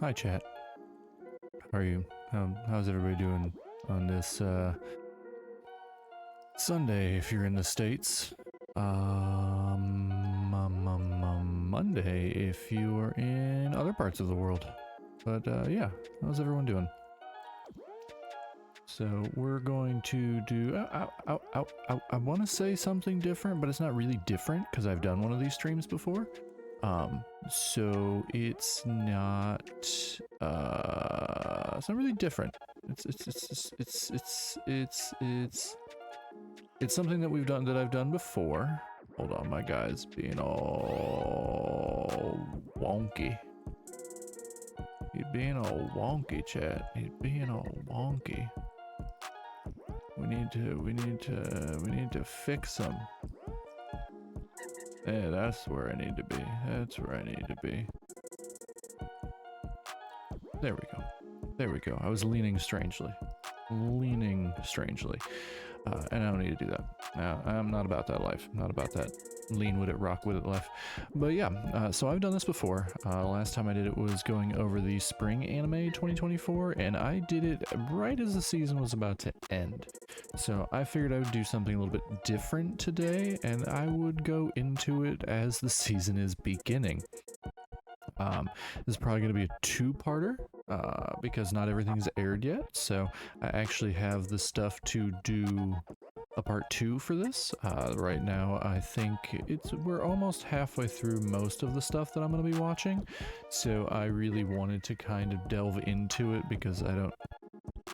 Hi, chat. How are you? How's everybody doing on this Sunday if you're in the States? Monday if you are in other parts of the world. But yeah, how's everyone doing? So we're going to do. I want to say something different, but it's not really different because I've done one of these streams before. So it's not really different. It's something that I've done before. Hold on, my guy's being all wonky. He's being all wonky, chat. He's being all wonky. We need to fix him. Yeah, that's where I need to be. That's where I need to be. There we go. There we go. I was leaning strangely. And I don't need to do that. I'm not about that life. I'm not about that lean with it, rock with it life. But yeah, so I've done this before. Last time I did it was going over the spring anime 2024, and I did it right as the season was about to end. So I figured I would do something a little bit different today, and I would go into it as the season is beginning. This is probably going to be a two-parter because not everything's aired yet. So I actually have the stuff to do a part 2 for this. Right now, I think we're almost halfway through most of the stuff that I'm going to be watching. So I really wanted to kind of delve into it because I don't.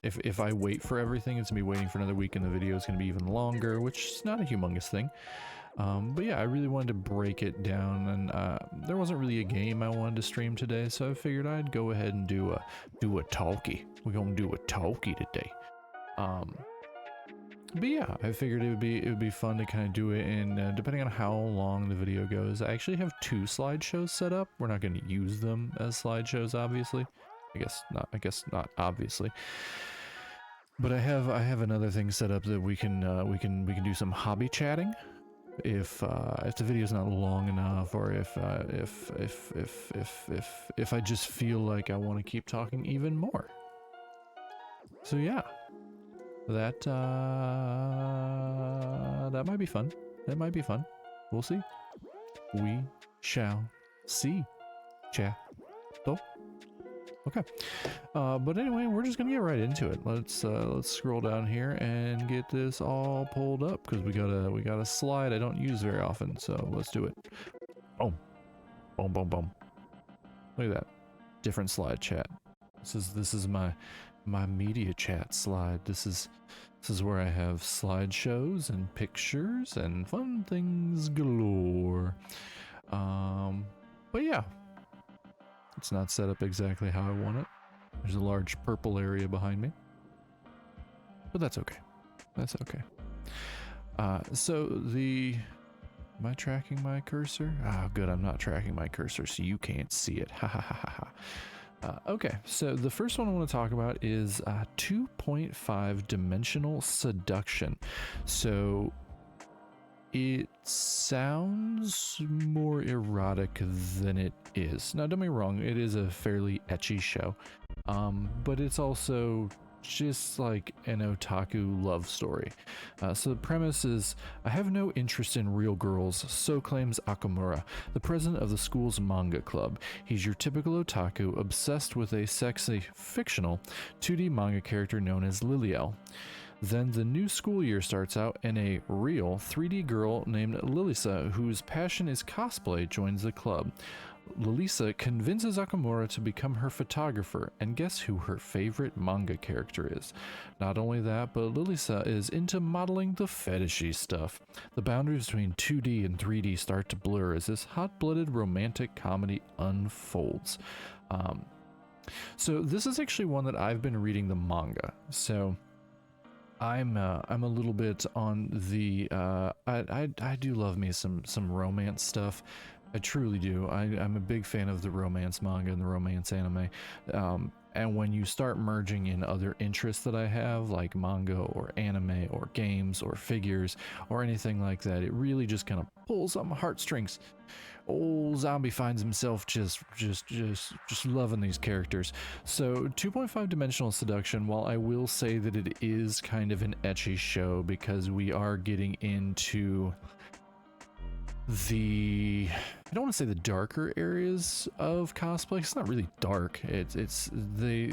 If I wait for everything, it's going to be waiting for another week and the video is going to be even longer, which is not a humongous thing. But yeah, I really wanted to break it down, and there wasn't really a game I wanted to stream today, so I figured I'd go ahead and do a talkie. We're gonna do a talkie today. But yeah, I figured it would be fun to kind of do it, and depending on how long the video goes, I actually have 2 slideshows set up. We're not going to use them as slideshows, obviously. I guess not obviously. But I have another thing set up that we can do some hobby chatting. If the video's not long enough, or if I just feel like I want to keep talking even more. So yeah, that might be fun. That might be fun. We'll see. We shall see. Chat. Okay. But anyway, we're just gonna get right into it. Let's scroll down here and get this all pulled up because we got a slide I don't use very often. So let's do it. Boom, boom, boom, boom. Look at that. Different slide, chat. This is my media chat slide. This is where I have slideshows and pictures and fun things galore. But yeah. It's not set up exactly how I want it. There's a large purple area behind me. But that's okay. That's okay. Am I tracking my cursor? Oh, good, I'm not tracking my cursor, so you can't see it. Ha ha ha ha ha. Okay, so the first one I want to talk about is 2.5 dimensional seduction. So it sounds more erotic than it is. Now, don't get me wrong, it is a fairly ecchi show, but it's also just like an otaku love story. So the premise is, I have no interest in real girls, so claims Akamura, the president of the school's manga club. He's your typical otaku, obsessed with a sexy, fictional 2D manga character known as Liliel. Then the new school year starts out and a real 3D girl named Lilisa, whose passion is cosplay, joins the club. Lilisa convinces Akamura to become her photographer, and guess who her favorite manga character is? Not only that, but Lilisa is into modeling the fetishy stuff. The boundaries between 2D and 3D start to blur as this hot-blooded romantic comedy unfolds. So this is actually one that I've been reading the manga, so I'm a little bit on the I do love me some romance stuff. I truly do. I'm a big fan of the romance manga and the romance anime. And when you start merging in other interests that I have, like manga or anime or games or figures or anything like that, it really just kind of pulls on my heartstrings. Old Zombie finds himself just loving these characters. So 2.5 Dimensional Seduction, while I will say that it is kind of an ecchi show because we are getting into the, I don't want to say the darker areas of cosplay. It's not really dark. It's the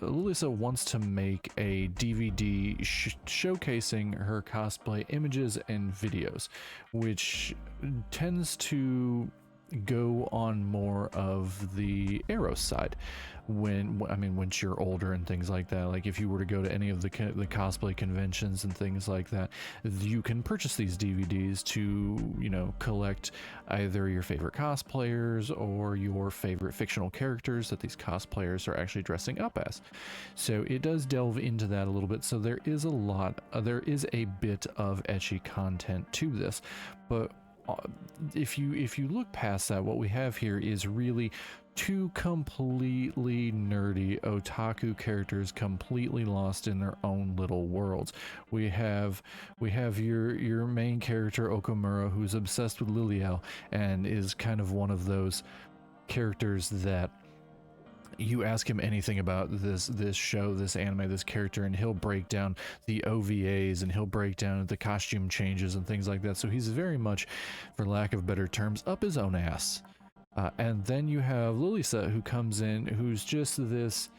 Lilisa wants to make a DVD showcasing her cosplay images and videos, which tends to go on more of the Eros side once you're older and things like that. Like if you were to go to any of the cosplay conventions and things like that, you can purchase these DVDs to, you know, collect either your favorite cosplayers or your favorite fictional characters that these cosplayers are actually dressing up as. So it does delve into that a little bit. So there is a bit of ecchi content to this, but if you look past that, what we have here is really two completely nerdy otaku characters completely lost in their own little worlds. We have your main character Okamura, who's obsessed with Liliel and is kind of one of those characters that you ask him anything about this show, this anime, this character, and he'll break down the OVAs and he'll break down the costume changes and things like that. So he's very much, for lack of better terms, up his own ass. And then you have Lilisa, who comes in, who's just this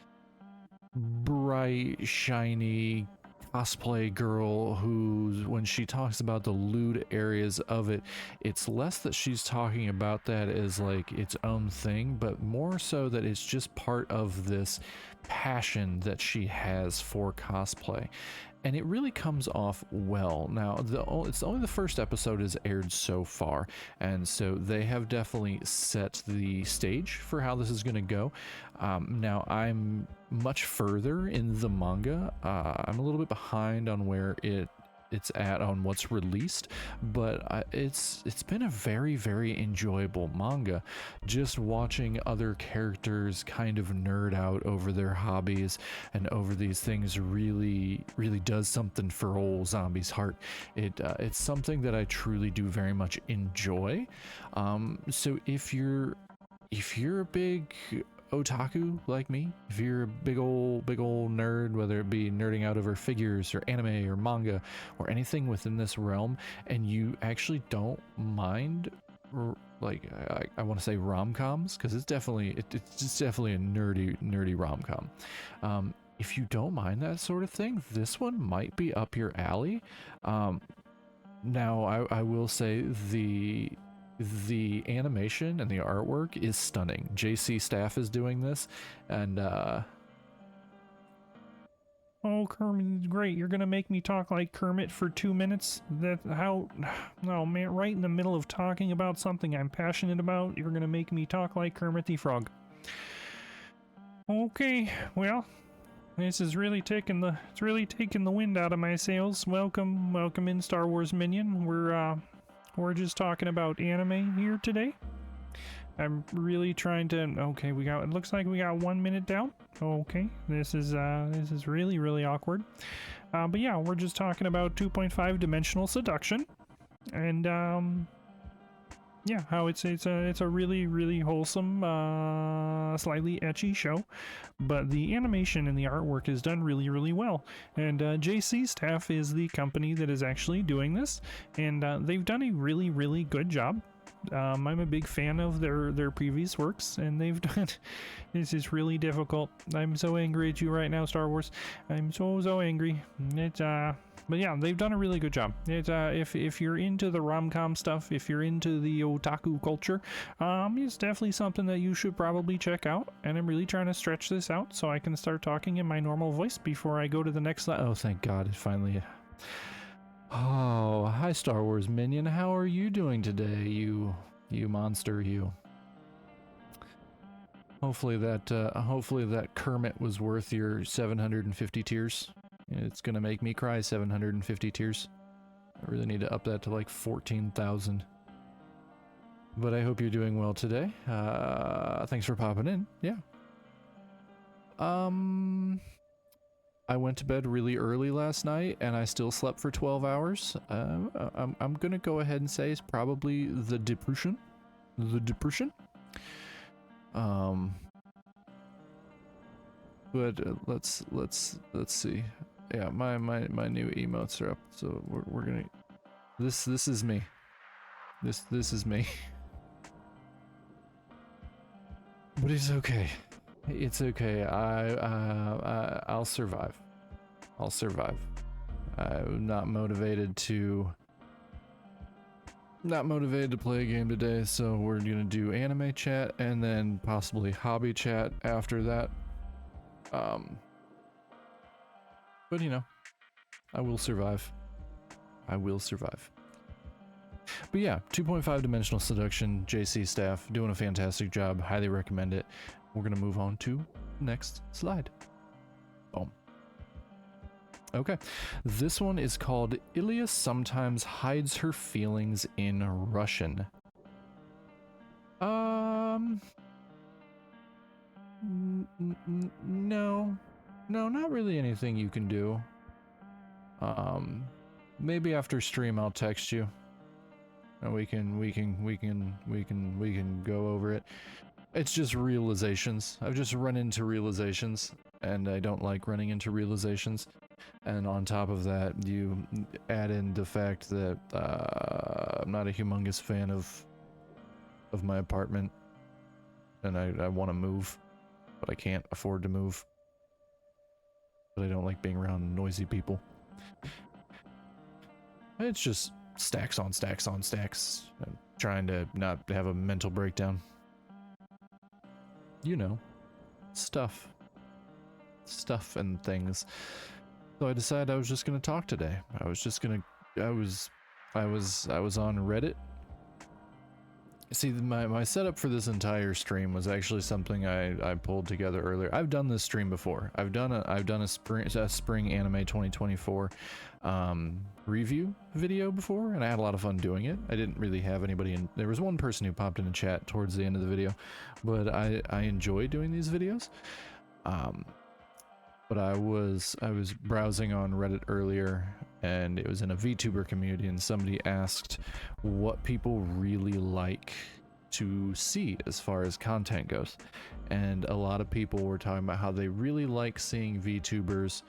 bright, shiny cosplay girl who's, when she talks about the lewd areas of it, it's less that she's talking about that as like its own thing, but more so that it's just part of this passion that she has for cosplay. And it really comes off well. Now, it's only the first episode is aired so far, and so they have definitely set the stage for how this is going to go. Now, I'm much further in the manga. I'm a little bit behind on where it's at on what's released, but it's been a very, very enjoyable manga. Just watching other characters kind of nerd out over their hobbies and over these things really does something for old Zombie's heart. It's something that I truly do very much enjoy. So if you're a big otaku like me, if you're a big old nerd, whether it be nerding out over figures or anime or manga or anything within this realm, and you actually don't mind, like, I want to say rom-coms, because it's definitely a nerdy rom-com. If you don't mind that sort of thing, this one might be up your alley. Now I will say the animation and the artwork is stunning. JC Staff is doing this, and oh, Kermit's great. You're gonna make me talk like Kermit for 2 minutes? Oh man, right in the middle of talking about something I'm passionate about, you're gonna make me talk like Kermit the Frog. Okay, well, this is really taking the wind out of my sails. Welcome in, Star Wars Minion. We're just talking about anime here today. I'm really trying to, okay, it looks like we got 1 minute down. Okay, this is really awkward. But yeah, we're just talking about 2.5 Dimensional Seduction. And, yeah, how it's a really wholesome, slightly ecchi show, but the animation and the artwork is done really well. And JC Staff is the company that is actually doing this, and they've done a really good job. I'm a big fan of their previous works, and they've done. This is really difficult. I'm so angry at you right now, Star Wars. I'm so angry. But yeah, they've done a really good job. If you're into the rom-com stuff, if you're into the otaku culture, it's definitely something that you should probably check out. And I'm really trying to stretch this out so I can start talking in my normal voice before I go to the next level. Oh, thank God, it finally. Oh, hi Star Wars Minion. How are you doing today, you monster, you? Hopefully that Kermit was worth your 750 tears. It's gonna make me cry 750 tears. I really need to up that to like 14,000. But I hope you're doing well today. Thanks for popping in. Yeah. I went to bed really early last night and I still slept for 12 hours. I'm gonna go ahead and say it's probably the depression. The depression. But let's see. Yeah, my new emotes are up, so we're gonna. This is me. This is me. But it's okay. It's okay. I'll survive. I'll survive. I'm not motivated to play a game today, so we're gonna do anime chat and then possibly hobby chat after that. But you know, I will survive. I will survive. But yeah, 2.5 dimensional seduction, JC staff doing a fantastic job. Highly recommend it. We're gonna move on to the next slide. Boom. Okay, this one is called Ilya Sometimes Hides Her Feelings in Russian. No, not really anything you can do. Maybe after stream I'll text you. And we can go over it. It's just realizations. I've just run into realizations, and I don't like running into realizations. And on top of that, you add in the fact that I'm not a humongous fan of my apartment, and I want to move, but I can't afford to move. But I don't like being around noisy people. It's just stacks on stacks on stacks. I'm trying to not have a mental breakdown. You know, stuff and things. So I decided I was just gonna talk today. I was on Reddit. See, my setup for this entire stream was actually something I pulled together earlier. I've done this stream before. I've done a spring anime 2024 review video before, and I had a lot of fun doing it. I didn't really have anybody in. There was one person who popped in a chat towards the end of the video, but I enjoy doing these videos. But I was browsing on Reddit earlier, and it was in a VTuber community, and somebody asked what people really like to see as far as content goes. And a lot of people were talking about how they really like seeing VTubers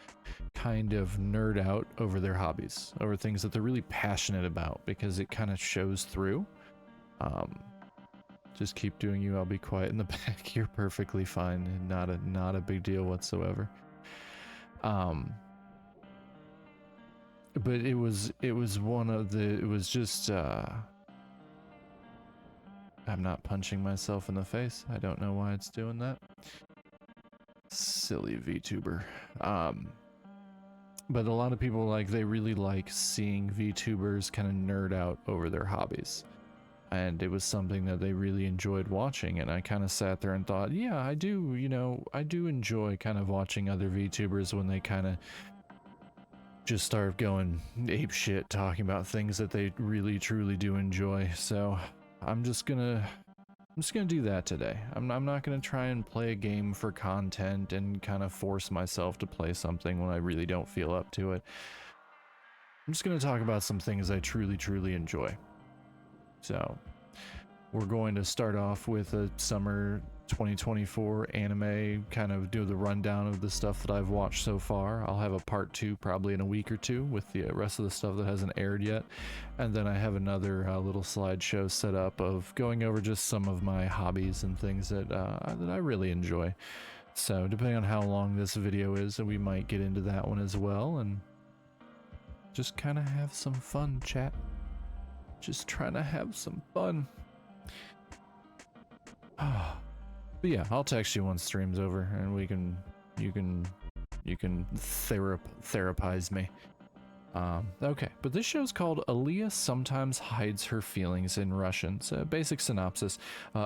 kind of nerd out over their hobbies, over things that they're really passionate about, because it kind of shows through. Just keep doing you, I'll be quiet in the back. You're perfectly fine. Not a big deal whatsoever. But it was just I'm not punching myself in the face. I don't know why it's doing that. Silly VTuber. But a lot of people, like, they really like seeing VTubers kind of nerd out over their hobbies. And it was something that they really enjoyed watching, and I kind of sat there and thought, yeah, I do enjoy kind of watching other VTubers when they kind of just start going ape shit, talking about things that they really truly do enjoy. So I'm just gonna do that today. I'm not gonna try and play a game for content and kind of force myself to play something when I really don't feel up to it. I'm just gonna talk about some things I truly enjoy. So we're going to start off with a summer 2024 anime, kind of do the rundown of the stuff that I've watched so far. I'll have a part 2 probably in a week or two with the rest of the stuff that hasn't aired yet. And then I have another little slideshow set up of going over just some of my hobbies and things that I really enjoy. So depending on how long this video is, we might get into that one as well, and just kind of have some fun, chat. Just trying to have some fun. But yeah, I'll text you once stream's over, and you can therapize me. Okay, but this show's called Ilya Sometimes Hides Her Feelings in Russian. So basic synopsis.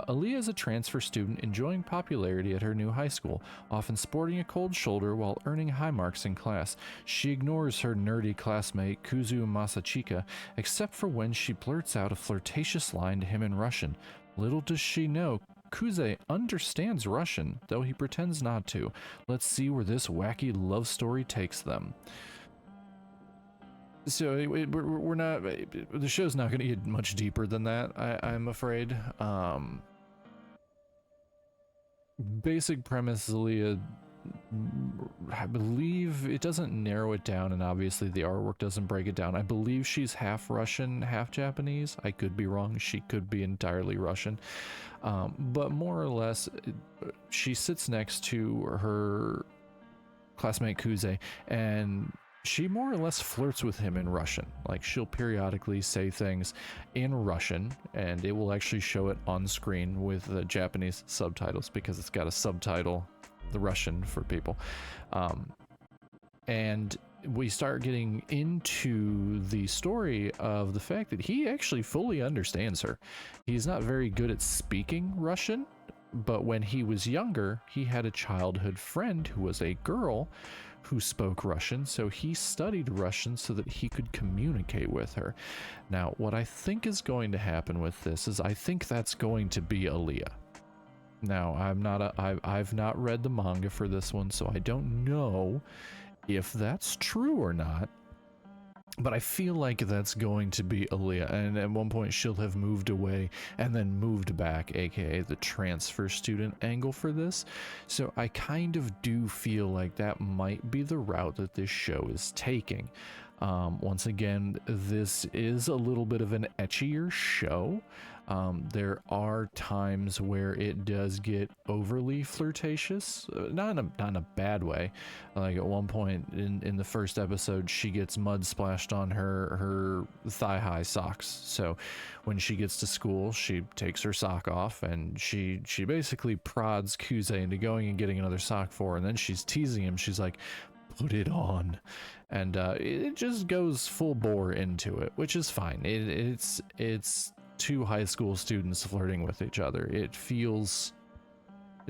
Ilya is a transfer student enjoying popularity at her new high school, often sporting a cold shoulder while earning high marks in class. She ignores her nerdy classmate Kuzu Masachika, except for when she blurts out a flirtatious line to him in Russian. Little does she know, Kuze understands Russian, though he pretends not to. Let's see where this wacky love story takes them. So we're not, the show's not going to get much deeper than that, I'm afraid. Basic premise, Leah, I believe it doesn't narrow it down, and obviously the artwork doesn't break it down. I believe she's half Russian, half Japanese. I could be wrong. She could be entirely Russian. But more or less, she sits next to her classmate Kuze, and she more or less flirts with him in Russian. Like, she'll periodically say things in Russian, and it will actually show it on screen with the Japanese subtitles, because it's got a subtitle, the Russian for people. And we start getting into the story of the fact that he actually fully understands her. He's not very good at speaking Russian, but when he was younger, he had a childhood friend who was a girl who spoke Russian, so he studied Russian so that he could communicate with her. Now, what I think is going to happen with this is I think that's going to be Aaliyah. Now, I've not read the manga for this one, so I don't know if that's true or not, but I feel like that's going to be Aaliyah, and at one point she'll have moved away and then moved back, aka the transfer student angle for this. So I kind of do feel like that might be the route that this show is taking. Once again, this is a little bit of an etchier show. There are times where it does get overly flirtatious, not in a bad way. Like at one point in the first episode, she gets mud splashed on her thigh-high socks. So when she gets to school, she takes her sock off, and she basically prods Kuze into going and getting another sock for her, and then she's teasing him. She's like, "Put it on." And it just goes full bore into it, which is fine. It's two high school students flirting with each other. It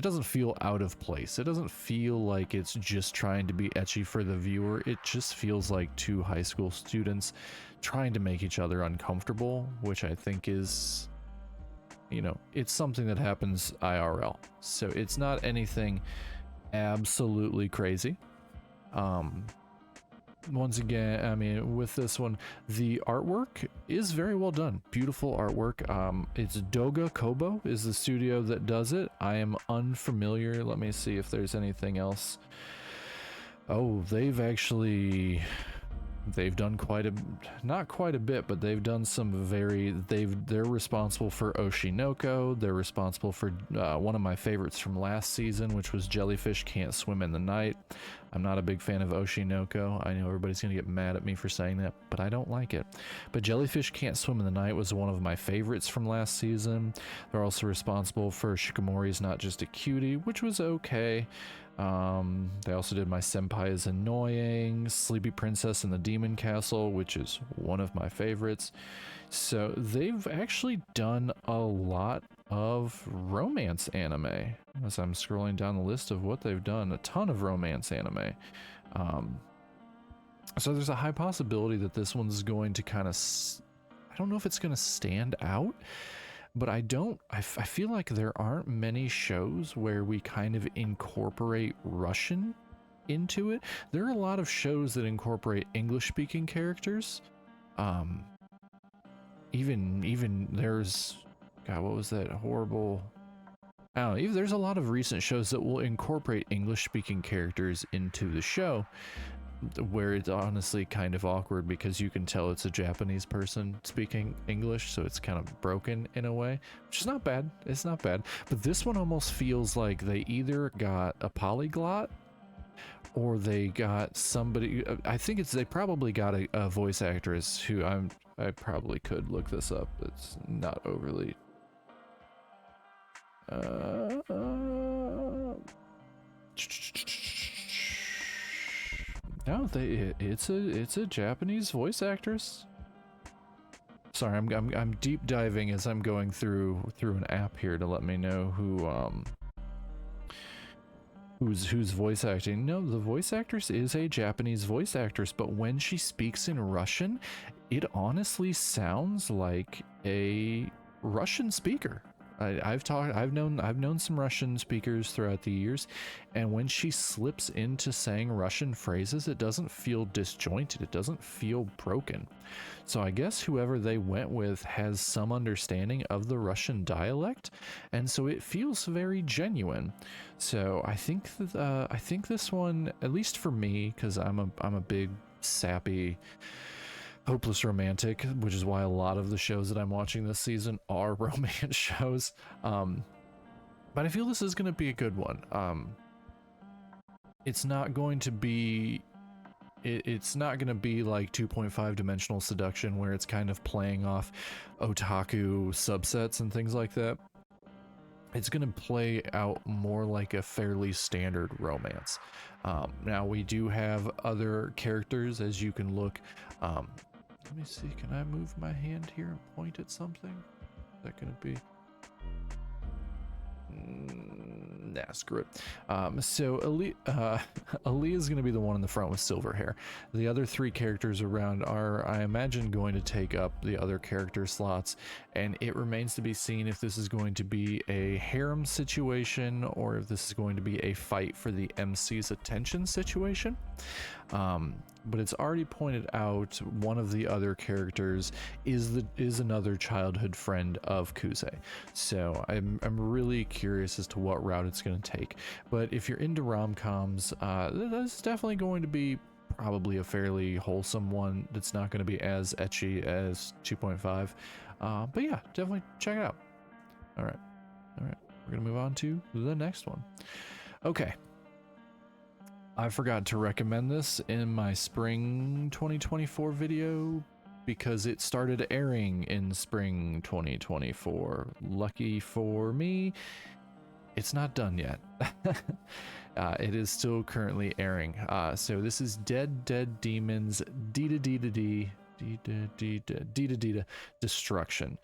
doesn't feel out of place. It doesn't feel like it's just trying to be ecchi for the viewer. It just feels like two high school students trying to make each other uncomfortable, which I think is, it's something that happens IRL. So it's not anything absolutely crazy. Once again, I mean, with this one, the artwork is very well done. Beautiful artwork. It's Doga Kobo is the studio that does it. I am unfamiliar. Let me see if there's anything else. Oh, they've done not quite a bit, but they've done some they're responsible for Oshinoko. They're responsible for one of my favorites from last season, which was Jellyfish Can't Swim in the Night. I'm not a big fan of Oshinoko. I know everybody's gonna get mad at me for saying that, but I don't like it. But Jellyfish Can't Swim in the Night was one of my favorites from last season. They're also responsible for Shikamori's Not Just a Cutie, which was okay. They also did My Senpai is Annoying, Sleepy Princess in the Demon Castle, which is one of my favorites. So they've actually done a lot of romance anime. As I'm scrolling down the list of what they've done, a ton of romance anime. So there's a high possibility that this one's going to kind of, I don't know if it's going to stand out, but I feel like there aren't many shows where we kind of incorporate Russian into it. There are a lot of shows that incorporate English speaking characters. Even there's, God, what was that horrible, I don't know, even there's a lot of recent shows that will incorporate English speaking characters into the show, where it's honestly kind of awkward because you can tell it's a Japanese person speaking English, so it's kind of broken in a way, which is not bad. It's not bad. But this one almost feels like they either got a polyglot or they got somebody, I think they probably got a voice actress who I probably could look this up. It's not overly no, it's a Japanese voice actress. Sorry, I'm deep diving as I'm going through an app here to let me know who's voice acting. No, the voice actress is a Japanese voice actress, but when she speaks in Russian, it honestly sounds like a Russian speaker. I've known some Russian speakers throughout the years, and when she slips into saying Russian phrases, it doesn't feel disjointed. It doesn't feel broken. So I guess whoever they went with has some understanding of the Russian dialect, and so it feels very genuine. So I think this one, at least for me, because I'm a big sappy hopeless romantic, which is why a lot of the shows that I'm watching this season are romance shows. But I feel this is going to be a good one. It's not going to be it's not going to be like 2.5 dimensional seduction where it's kind of playing off otaku subsets and things like that. It's going to play out more like a fairly standard romance. Now we do have other characters, as you can look. Let me see, can I move my hand here and point at something? Is that going to be... Nah, screw it. So Ali is going to be the one in the front with silver hair. The other three characters around are, I imagine, going to take up the other character slots, and it remains to be seen if this is going to be a harem situation or if this is going to be a fight for the MC's attention situation. But it's already pointed out one of the other characters is another childhood friend of Kuze. So I'm really curious as to what route it's going to take. But if you're into rom-coms, that's definitely going to be probably a fairly wholesome one that's not going to be as ecchi as 2.5. But yeah, definitely check it out. All right. We're going to move on to the next one. Okay. I forgot to recommend this in my spring 2024 video because it started airing in spring 2024. Lucky for me, it's not done yet. It is still currently airing. So this is Dead Demons Dita Destruction.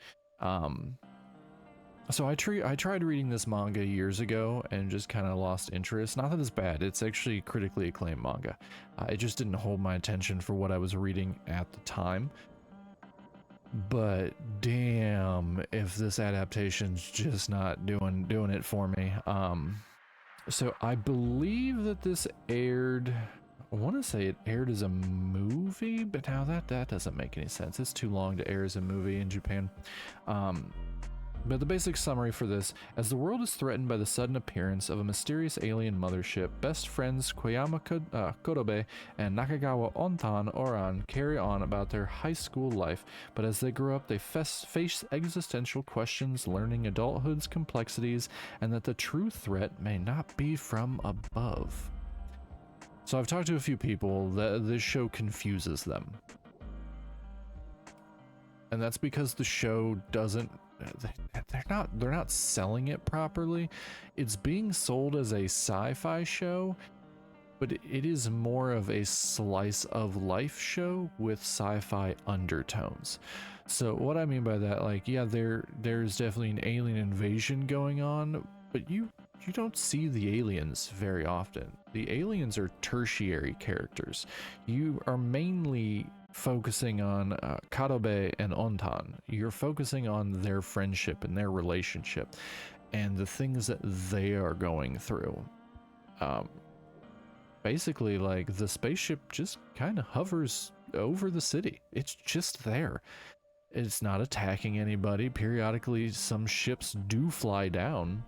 So I tried reading this manga years ago and just kind of lost interest. Not that it's bad, it's actually critically acclaimed manga. It just didn't hold my attention for what I was reading at the time. But damn, if this adaptation's just not doing it for me. So I believe that this aired, I want to say it aired as a movie, but now that doesn't make any sense. It's too long to air as a movie in Japan. But the basic summary for this: as the world is threatened by the sudden appearance of a mysterious alien mothership, best friends Koyama Korobe and Nakagawa Ontan Oran carry on about their high school life, but as they grow up they face existential questions, learning adulthood's complexities, and that the true threat may not be from above. So I've talked to a few people that this show confuses them. And that's because the show doesn't, they're not selling it properly. It's being sold as a sci-fi show, but it is more of a slice of life show with sci-fi undertones. So what I mean by that, like, yeah, there's definitely an alien invasion going on, but you don't see the aliens very often. The aliens are tertiary characters. You are mainly focusing on Karobe and Ontan. You're focusing on their friendship and their relationship and the things that they are going through. Basically, like, the spaceship just kind of hovers over the city. It's just there. It's not attacking anybody. Periodically, some ships do fly down.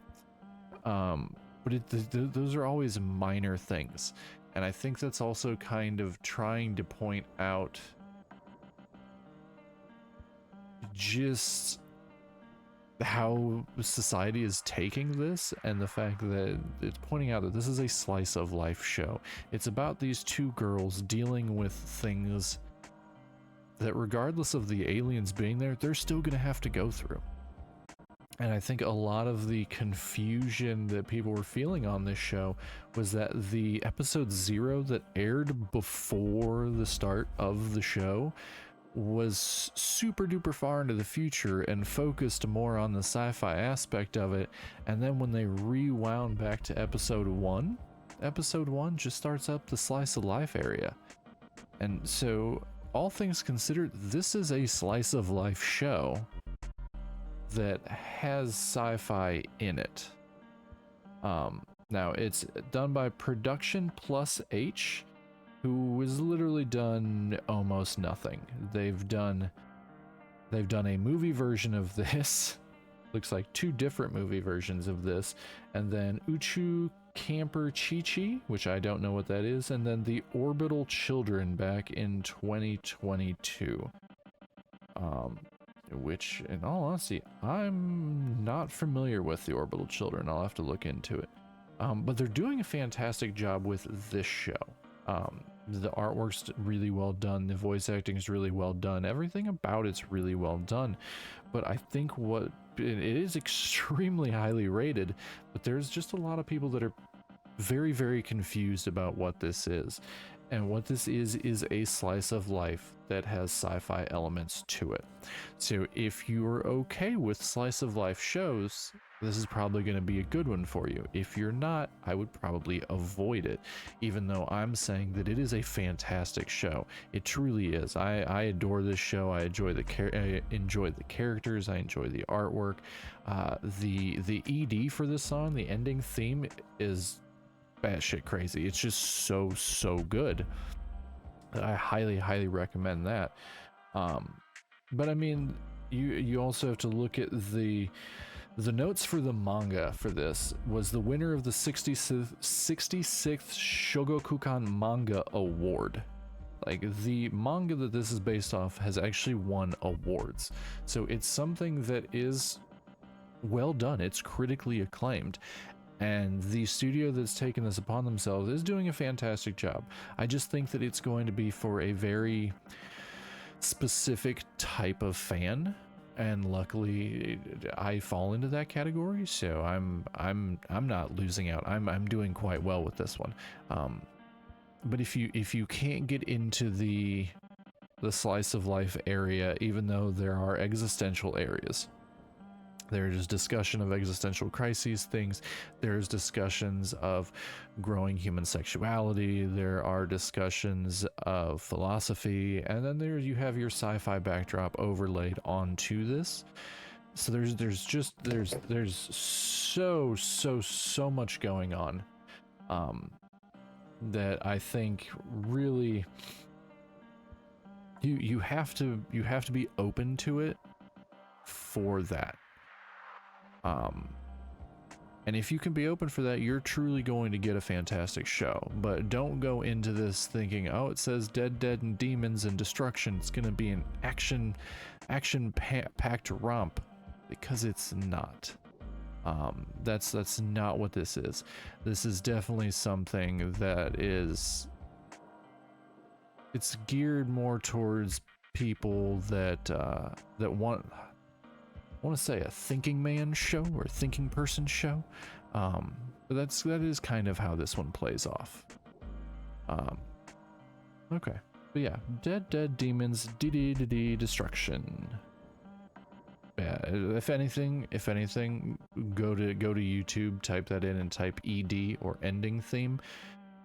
But those are always minor things. And I think that's also kind of trying to point out just how society is taking this, and the fact that it's pointing out that this is a slice of life show. It's about these two girls dealing with things that, regardless of the aliens being there, they're still going to have to go through. And I think a lot of the confusion that people were feeling on this show was that the episode 0 that aired before the start of the show was super duper far into the future and focused more on the sci-fi aspect of it. And then when they rewound back to episode 1 just starts up the slice of life area. And so, all things considered, this is a slice of life show. that has sci-fi in it. Now it's done by Production Plus H, who has literally done almost nothing. They've done a movie version of this. Looks like 2 different movie versions of this, and then Uchu Camper Chi-Chi, which I don't know what that is, and then The Orbital Children back in 2022. Which, in all honesty, I'm not familiar with The Orbital Children. I'll have to look into it. But they're doing a fantastic job with this show. The artwork's really well done. The voice acting is really well done. Everything about it's really well done. But I think it is extremely highly rated, but there's just a lot of people that are very, very confused about what this is. And what this is a slice of life that has sci-fi elements to it. So if you're okay with slice of life shows, this is probably going to be a good one for you. If you're not, I would probably avoid it, even though I'm saying that it is a fantastic show. It truly is. I adore this show. I enjoy the characters. I enjoy the artwork. The ED for this song, the ending theme, is batshit crazy. It's just so good. I highly recommend that. But I mean, you also have to look at the notes for the manga for this. Was the winner of the 66th Shogakukan Manga Award. Like, the manga that this is based off has actually won awards, so it's something that is well done. It's critically acclaimed, and the studio that's taken this upon themselves is doing a fantastic job. I just think that it's going to be for a very specific type of fan, and luckily I fall into that category, so I'm not losing out. I'm doing quite well with this one. But if you can't get into the slice of life area, even though there are existential areas, there's discussion of existential crises things, there's discussions of growing human sexuality, there are discussions of philosophy, and then you have your sci-fi backdrop overlaid onto this. So there's so much going on that I think really you have to be open to it for that. And if you can be open for that, you're truly going to get a fantastic show. But don't go into this thinking, oh, it says dead and demons and destruction, it's gonna be an action-packed romp, because it's not. That's not what this is. This is definitely something that it's geared more towards people that want, I want to say, a thinking man show or a thinking person show. But that is kind of how this one plays off. Okay, but yeah, dead demons, destruction. Yeah, if anything, go to YouTube, type that in, and type ED or ending theme.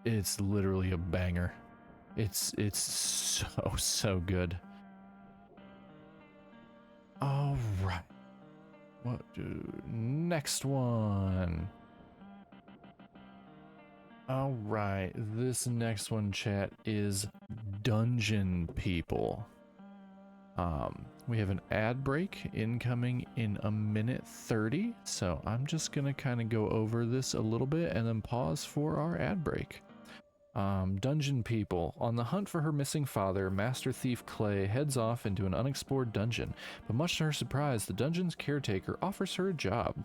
It's literally a banger. It's so good. All right. Next one. All right, this next one, chat, is Dungeon People. We have an ad break incoming in a minute 30, so I'm just gonna kind of go over this a little bit and then pause for our ad break. Dungeon People. On the hunt for her missing father, Master Thief Clay heads off into an unexplored dungeon, but much to her surprise, the dungeon's caretaker offers her a job.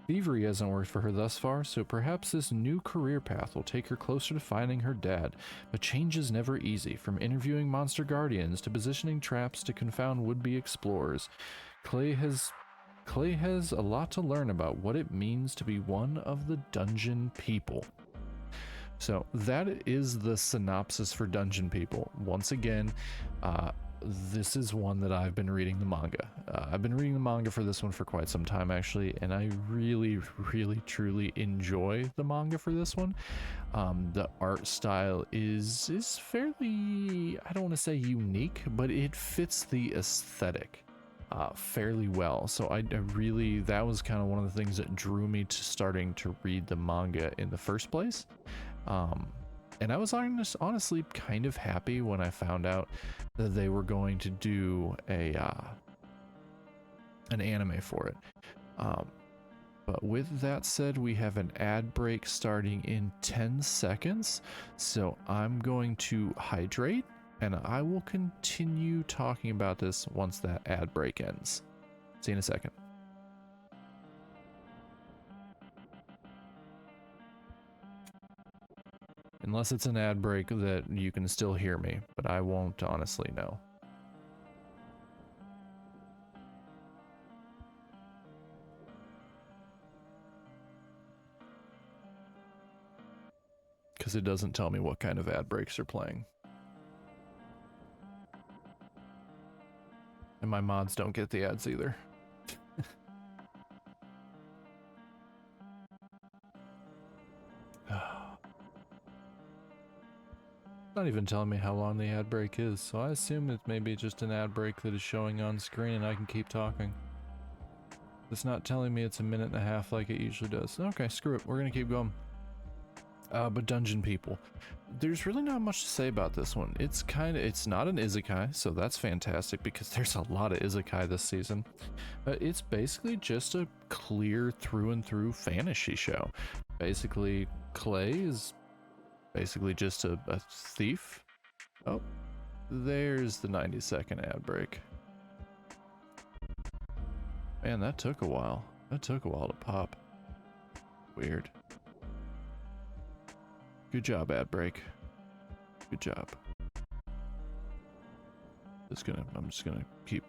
Thievery hasn't worked for her thus far, so perhaps this new career path will take her closer to finding her dad. But change is never easy, from interviewing monster guardians to positioning traps to confound would-be explorers. Clay has a lot to learn about what it means to be one of the Dungeon People. So that is the synopsis for Dungeon People. Once again, this is one that I've been reading the manga. I've been reading the manga for this one for quite some time, actually, and I really truly enjoy the manga for this one. The art style is fairly, I don't want to say unique, but it fits the aesthetic. fairly well. So I really, that was kind of one of the things that drew me to starting to read the manga in the first place. And I was honestly kind of happy when I found out that they were going to do an anime for it. But with that said, we have an ad break starting in 10 seconds. So I'm going to hydrate, and I will continue talking about this once that ad break ends. See you in a second. Unless it's an ad break that you can still hear me, but I won't honestly know. Because it doesn't tell me what kind of ad breaks are playing. And my mods don't get the ads either. Not even telling me how long the ad break is, so I assume it's maybe just an ad break that is showing on screen and I can keep talking. It's not telling me it's a minute and a half like it usually does. Okay, screw it, we're gonna keep going. But Dungeon People, there's really not much to say about this one. It's not an isekai, so that's fantastic because there's a lot of isekai this season. It's basically just a clear through and through fantasy show. Basically, Clay is basically just a thief. Oh, there's the 90-second ad break. Man, that took a while. That took a while to pop. Weird. Good job, ad break. Good job. I'm just gonna keep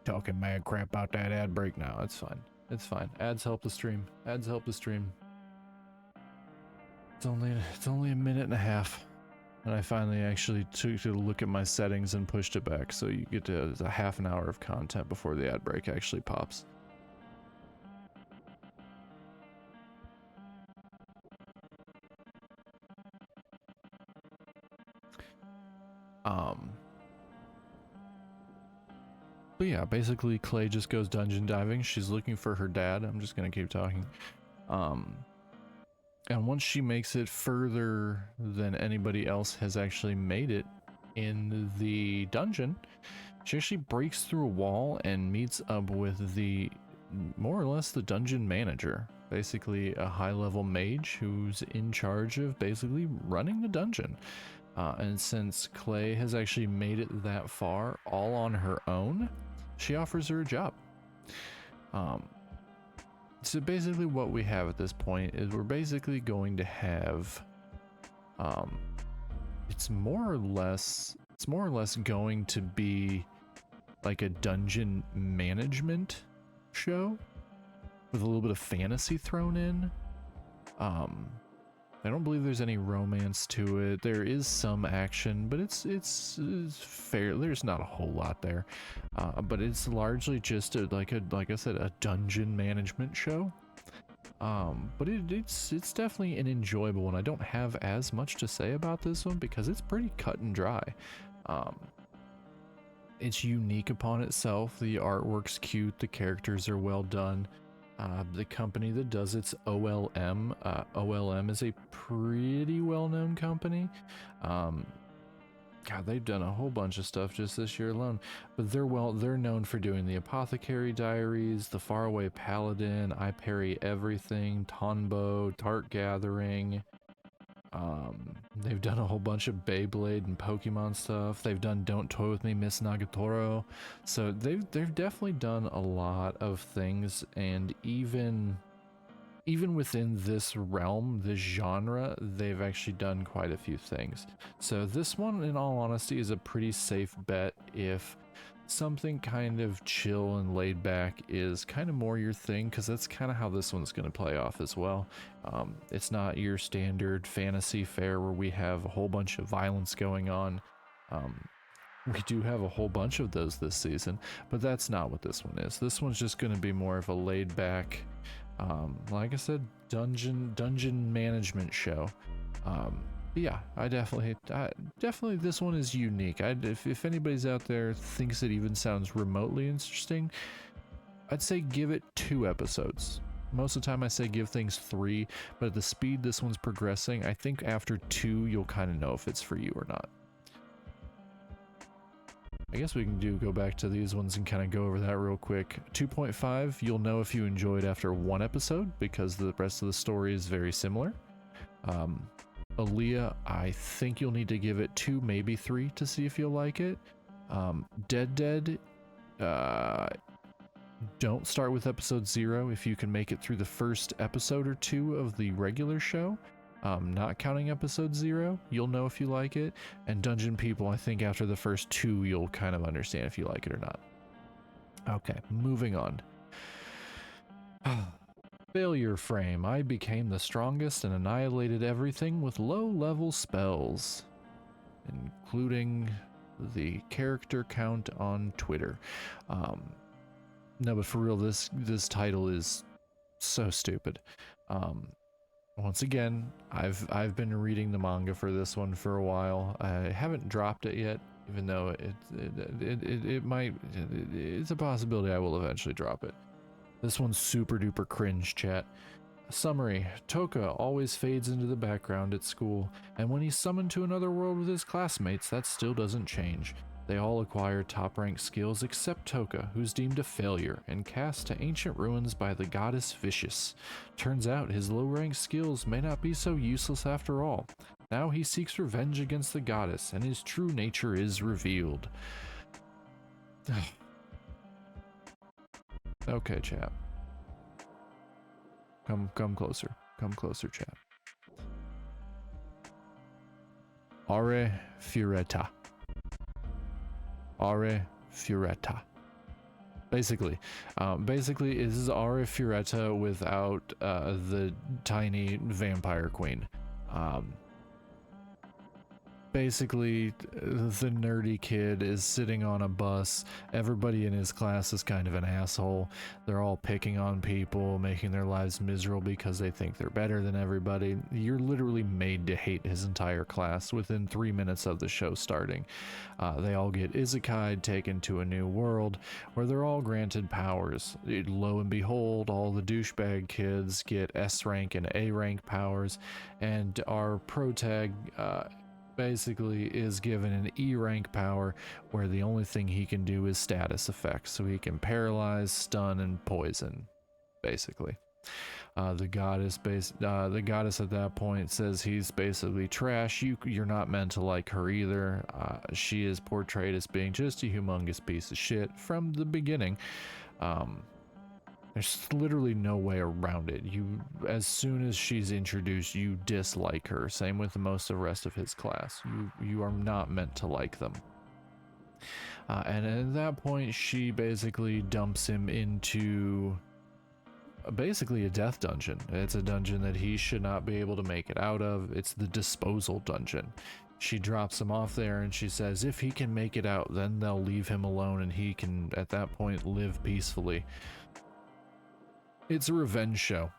talking mad crap about that ad break now. It's fine. It's fine. Ads help the stream. Ads help the stream. It's only a minute and a half. And I finally actually took a look at my settings and pushed it back, so you get to a half an hour of content before the ad break actually pops. But yeah, basically Clay just goes dungeon diving. She's looking for her dad. I'm just gonna keep talking. And once she makes it further than anybody else has actually made it in the dungeon, she actually breaks through a wall and meets up with the, more or less, the dungeon manager. Basically a high-level mage who's in charge of basically running the dungeon. And since Clay has actually made it that far all on her own, she offers her a job. So basically what we have at this point is we're basically going to have, it's more or less going to be like a dungeon management show with a little bit of fantasy thrown in. I don't believe there's any romance to it. There is some action, but it's fair. There's not a whole lot there, but it's largely just like I said, a dungeon management show. But it's definitely an enjoyable one. I don't have as much to say about this one because it's pretty cut and dry. It's unique upon itself. The artwork's cute. The characters are well done. The company that does it's OLM. OLM is a pretty well-known company. God, they've done a whole bunch of stuff just this year alone. But they're known for doing the Apothecary Diaries, The Faraway Paladin, I Parry Everything, Tonbo, Dark Gathering. They've done a whole bunch of Beyblade and Pokemon stuff. They've done Don't Toy With Me, Miss Nagatoro. So they've definitely done a lot of things, and even within this realm, this genre, they've actually done quite a few things. So this one, in all honesty, is a pretty safe bet if something kind of chill and laid back is kind of more your thing, because that's kind of how this one's going to play off as well. It's not your standard fantasy fare where we have a whole bunch of violence going on. We do have a whole bunch of those this season, but that's not what this one is. This one's just going to be more of a laid back, like I said, dungeon management show. yeah, I definitely this one is unique. If anybody's out there thinks it even sounds remotely interesting, I'd say give it 2 episodes. Most of the time I say give things 3, but at the speed this one's progressing, I think after 2 you'll kind of know if it's for you or not. I guess we can go back to these ones and kind of go over that real quick. 2.5, you'll know if you enjoyed after 1 episode because the rest of the story is very similar. Aaliyah, I think you'll need to give it 2, maybe 3 to see if you'll like it. Dead, don't start with episode 0 if you can make it through the first episode or 2 of the regular show. Not counting episode 0, you'll know if you like it. And Dungeon People, I think after the first 2, you'll kind of understand if you like it or not. Okay, moving on. Failure Frame. I became the strongest and annihilated everything with low-level spells, including the character count on Twitter. No, but for real, this title is so stupid. Once again, I've been reading the manga for this one for a while. I haven't dropped it yet, even though it's a possibility I will eventually drop it. This one's super duper cringe, chat. Summary: Toka always fades into the background at school, and when he's summoned to another world with his classmates, that still doesn't change. They all acquire top-ranked skills except Toka, who's deemed a failure and cast to ancient ruins by the goddess Vicious. Turns out his low-ranked skills may not be so useless after all. Now he seeks revenge against the goddess, and his true nature is revealed. Okay, chat. Come closer. Come closer, chat. Are Fioretta. Are Fioretta. Basically, this is Are Fioretta without the tiny vampire queen. Basically, the nerdy kid is sitting on a bus. Everybody in his class is kind of an asshole. They're all picking on people, making their lives miserable because they think they're better than everybody. You're literally made to hate his entire class within 3 minutes of the show starting. They all get isekai, taken to a new world where they're all granted powers. Lo and behold, all the douchebag kids get S rank and A rank powers, and our protag basically is given an E rank power where the only thing he can do is status effects, so he can paralyze, stun, and poison, basically. The goddess at that point says he's basically trash. You're not meant to like her either. She is portrayed as being just a humongous piece of shit from the beginning. There's literally no way around it. As soon as she's introduced, you dislike her. Same with most of the rest of his class. You are not meant to like them. And at that point, she basically dumps him into basically a death dungeon. It's a dungeon that he should not be able to make it out of. It's the disposal dungeon. She drops him off there and she says if he can make it out, then they'll leave him alone and he can at that point live peacefully. It's a revenge show.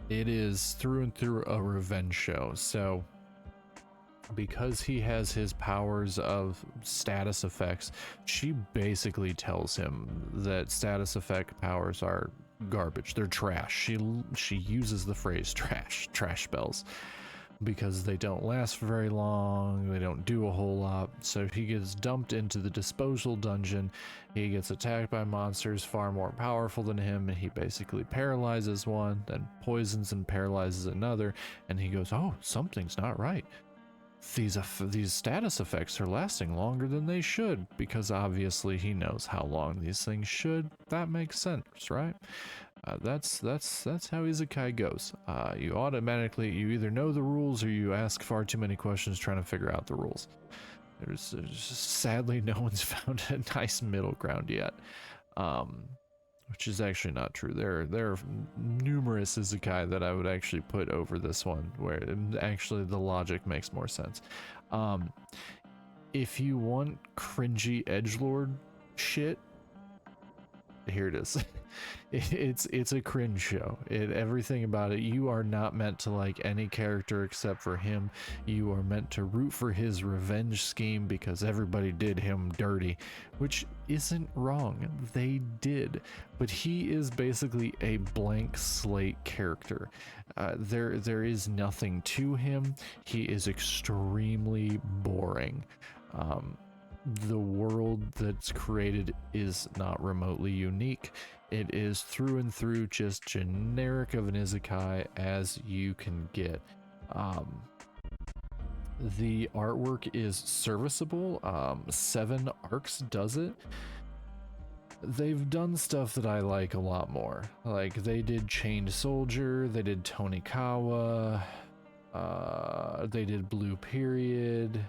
It is through and through a revenge show. So because he has his powers of status effects, she basically tells him that status effect powers are garbage. They're trash. She uses the phrase trash spells, because they don't last very long, they don't do a whole lot. So he gets dumped into the disposal dungeon. He gets attacked by monsters far more powerful than him, and he basically paralyzes one, then poisons and paralyzes another, and he goes, oh, something's not right. These status effects are lasting longer than they should, because obviously he knows how long these things should. That makes sense, right? That's how isekai goes. You either know the rules or you ask far too many questions trying to figure out the rules. There's sadly no one's found a nice middle ground yet, which is actually not true. There are numerous isekai that I would actually put over this one, where actually the logic makes more sense. If you want cringy edgelord shit, here it is. It's a cringe show. Everything about it, you are not meant to like any character except for him. You are meant to root for his revenge scheme because everybody did him dirty, which isn't wrong. They did, but he is basically a blank slate character. There is nothing to him. He is extremely boring. The world that's created is not remotely unique. It is through and through just generic of an isekai as you can get. The artwork is serviceable. 7 Arcs does it. They've done stuff that I like a lot more. Like they did Chained Soldier, they did Tonikawa, they did Blue Period.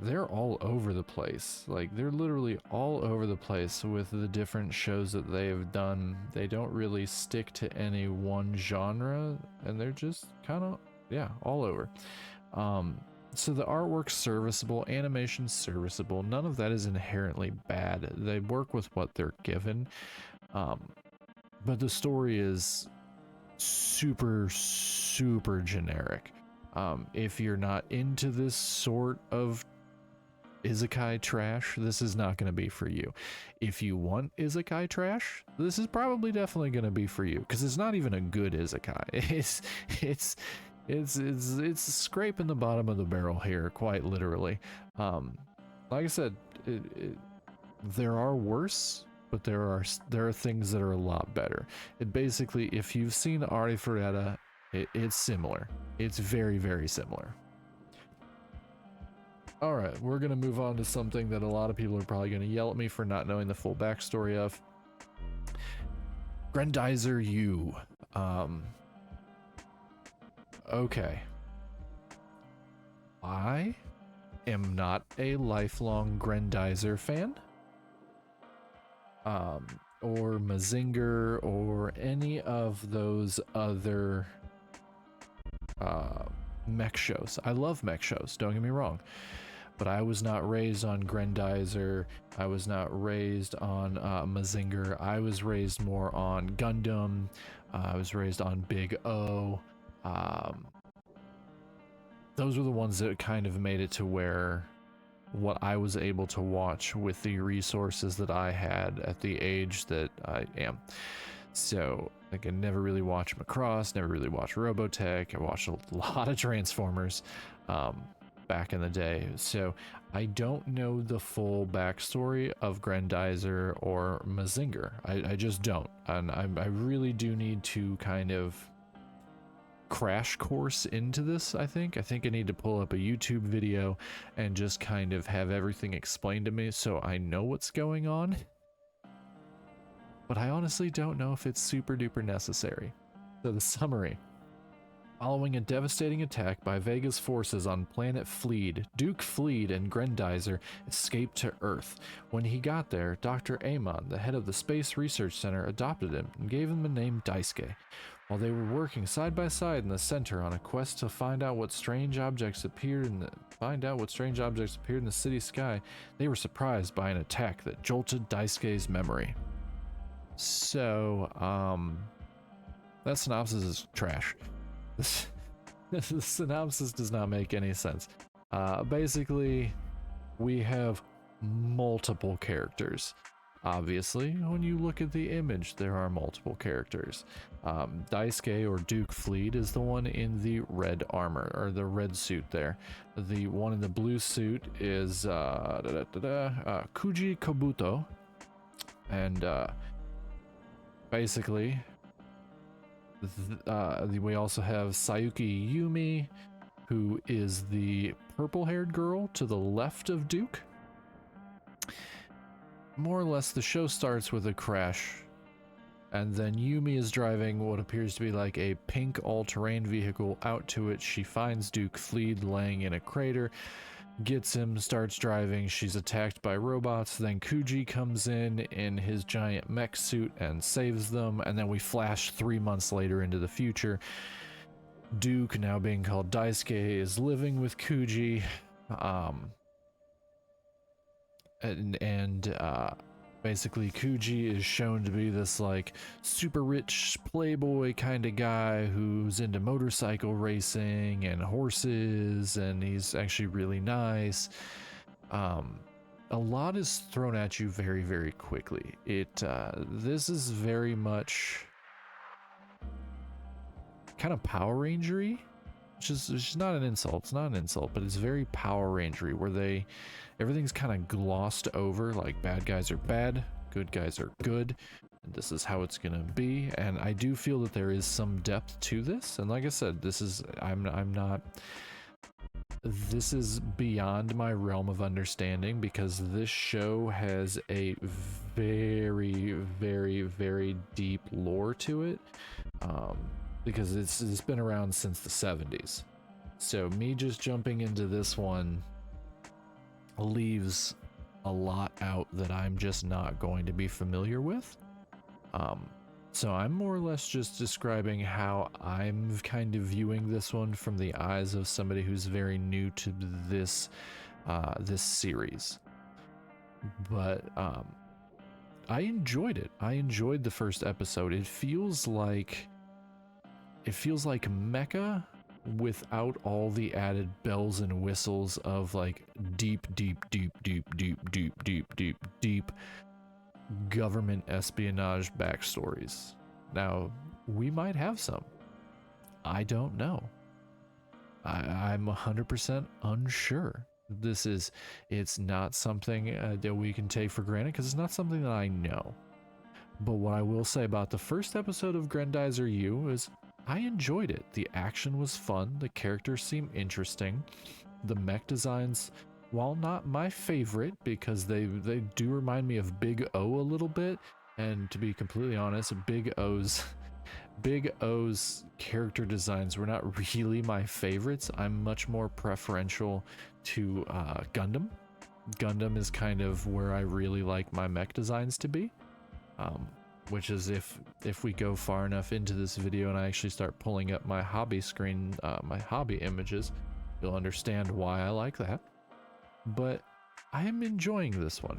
They're all over the place. Like they're literally all over the place with the different shows that they've done. They don't really stick to any one genre, and they're just kind of, yeah, all over. So the artwork's serviceable, animation's serviceable. None of that is inherently bad. They work with what they're given. But the story is super, super generic. If you're not into this sort of isekai trash, this is not going to be for you. If you want isekai trash, this is probably definitely going to be for you, because it's not even a good isekai. It's scraping the bottom of the barrel here, quite literally. Like I said, there are worse, but there are things that are a lot better. It basically, if you've seen Arifureta, it's similar. It's very, very similar. All right, we're going to move on to something that a lot of people are probably going to yell at me for not knowing the full backstory of. Grendizer U. Okay. I am not a lifelong Grendizer fan. Or Mazinger, or any of those other mech shows. I love mech shows, don't get me wrong. But I was not raised on Grendizer. I was not raised on Mazinger. I was raised more on Gundam. I was raised on Big O. Those were the ones that kind of made it to where what I was able to watch with the resources that I had at the age that I am. So, like, I never really watched Macross, never really watched Robotech. I watched a lot of Transformers back in the day. So, I don't know the full backstory of Grendizer or Mazinger. I just don't. And I really do need to kind of crash course into this. I think I need to pull up a YouTube video and just kind of have everything explained to me so I know what's going on. But I honestly don't know if it's super duper necessary. So the summary. Following a devastating attack by Vega's forces on planet Fleed, Duke Fleed and Grendizer escaped to Earth. When he got there, Dr. Amon, the head of the Space Research Center, adopted him and gave him the name Daisuke. While they were working side by side in the center on a quest to find out what strange objects appeared in the city sky, they were surprised by an attack that jolted Daisuke's memory. So, that synopsis is trash. The synopsis does not make any sense. Basically, we have multiple characters. Obviously, when you look at the image, there are multiple characters. Daisuke, or Duke Fleed, is the one in the red armor, or the red suit there. The one in the blue suit is Kuji Kabuto. And basically, we also have Sayuki Yumi, who is the purple-haired girl to the left of Duke. More or less, the show starts with a crash, and then Yumi is driving what appears to be like a pink all-terrain vehicle out to it. She finds Duke Fleed laying in a crater, gets him, starts driving. She's attacked by robots. Then Kuji comes in his giant mech suit and saves them, and then we flash 3 months later into the future. Duke, now being called Daisuke, is living with Kuji, and Basically, Kuji is shown to be this like super rich playboy kind of guy who's into motorcycle racing and horses, and he's actually really nice. A lot is thrown at you very, very quickly. This is very much kind of Power Rangery, which is not an insult. It's not an insult, but it's very Power Rangery, where everything's kind of glossed over. Like, bad guys are bad, good guys are good, and this is how it's gonna be. And I do feel that there is some depth to this. And like I said, this is beyond my realm of understanding, because this show has a very, very, very deep lore to it. Because it's been around since the 70s. So me just jumping into this one leaves a lot out that I'm just not going to be familiar with. So I'm more or less just describing how I'm kind of viewing this one from the eyes of somebody who's very new to this series. But I enjoyed it. I enjoyed the first episode. It feels like Mecha without all the added bells and whistles of like deep government espionage backstories. Now, we might have some. I don't know. I'm 100% unsure. It's not something that we can take for granted, because it's not something that I know. But what I will say about the first episode of Grendizer U is I enjoyed it. The action was fun, the characters seemed interesting, the mech designs, while not my favorite, because they do remind me of Big O a little bit, and to be completely honest, Big O's character designs were not really my favorites. I'm much more preferential to Gundam. Gundam is kind of where I really like my mech designs to be. Which is if we go far enough into this video and I actually start pulling up my hobby screen, my hobby images, you'll understand why I like that. But I am enjoying this one.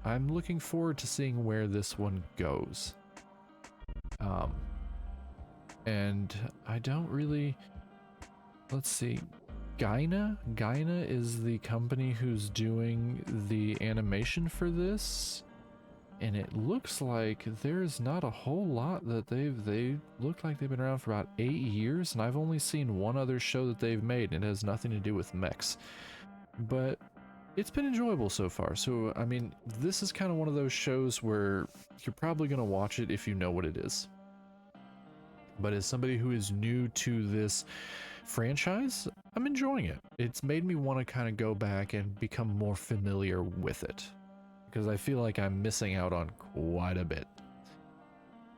I'm looking forward to seeing where this one goes. And I don't really... Let's see. Gaina is the company who's doing the animation for this. And it looks like there's not a whole lot that they look like they've been around for about 8 years, and I've only seen one other show that they've made, and it has nothing to do with mechs. But it's been enjoyable so far. So, I mean, this is kind of one of those shows where you're probably going to watch it if you know what it is. But as somebody who is new to this franchise, I'm enjoying it. It's made me want to kind of go back and become more familiar with it, because I feel like I'm missing out on quite a bit.